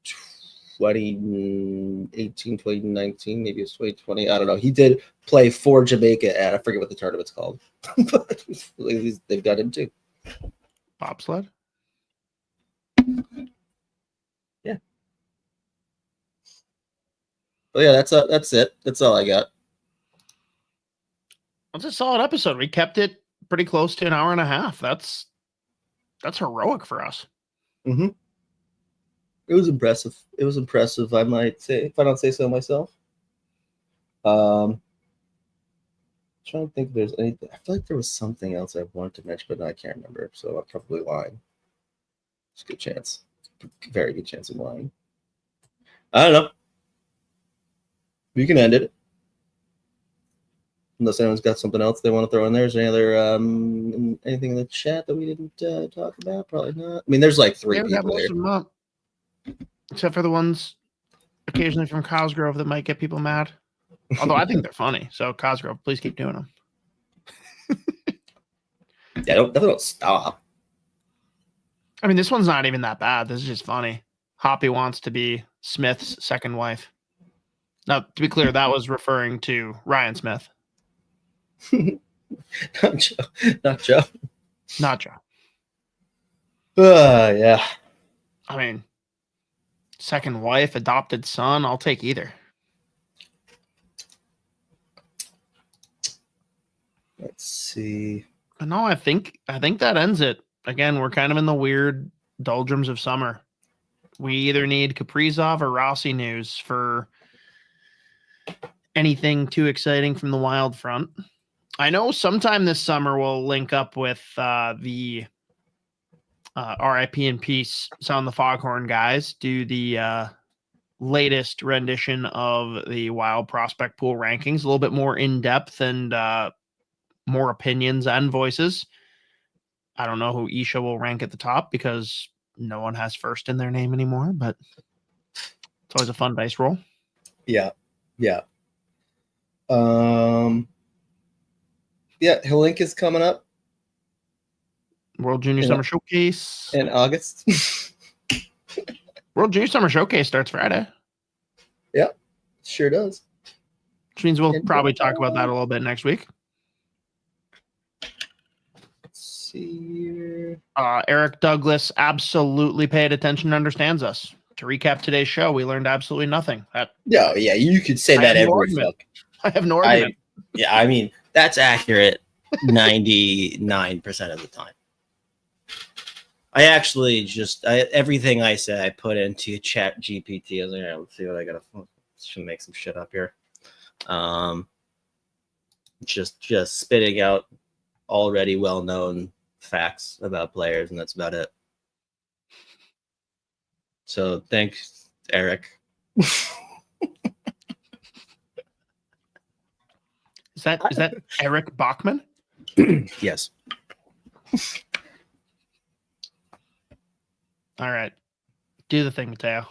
2018, 2019, maybe it's 2020. I don't know. He did play for Jamaica at, I forget what the tournament's called. But they've got him too. Bobsled? Yeah. Well, yeah, that's it. That's all I got. That's a solid episode. We kept it pretty close to an hour and a half. That's heroic for us. Mm-hmm. It was impressive. I might say, if I don't say so myself. Trying to think if there's anything. I feel like there was something else I wanted to mention, but I can't remember. So I'm probably lying. It's a good chance. Very good chance of lying. I don't know. We can end it. Unless anyone's got something else they want to throw in there. Is there any other anything in the chat that we didn't talk about? Probably not. I mean, there's like 3 people here. Except for the ones occasionally from Cosgrove that might get people mad. Although I think they're funny. So Cosgrove, please keep doing them. Yeah, don't stop. I mean, this one's not even that bad. This is just funny. Hoppy wants to be Smith's second wife. Now, to be clear, that was referring to Ryan Smith. Not Joe. Not Joe. Not Joe. Yeah. I mean, second wife, adopted son, I'll take either. Let's see. No, I think that ends it. Again, we're kind of in the weird doldrums of summer. We either need Kaprizov or Rossi news for anything too exciting from the Wild front. I know sometime this summer we'll link up with the RIP in Peace Sound the Foghorn guys, do the latest rendition of the Wild prospect pool rankings, a little bit more in depth and more opinions and voices. I don't know who Isha will rank at the top because no one has first in their name anymore, but it's always a fun dice roll. Yeah. Yeah, Hillink is coming up. World Junior Summer Showcase. In August. World Junior Summer Showcase starts Friday. Yeah, sure does. Which means we'll probably talk about that a little bit next week. Let's see here. Eric Douglas absolutely paid attention and understands us. To recap today's show, we learned absolutely nothing. Yeah, you could say that every fuck. I have no argument. I mean, that's accurate 99% of the time. I actually everything I say I put into Chat GPT. I was like, let's see what I gotta should make some shit up here. Just spitting out already well-known facts about players, and that's about it. So thanks, Eric. Is that Eric Bachman? Yes. All right. Do the thing, Mateo.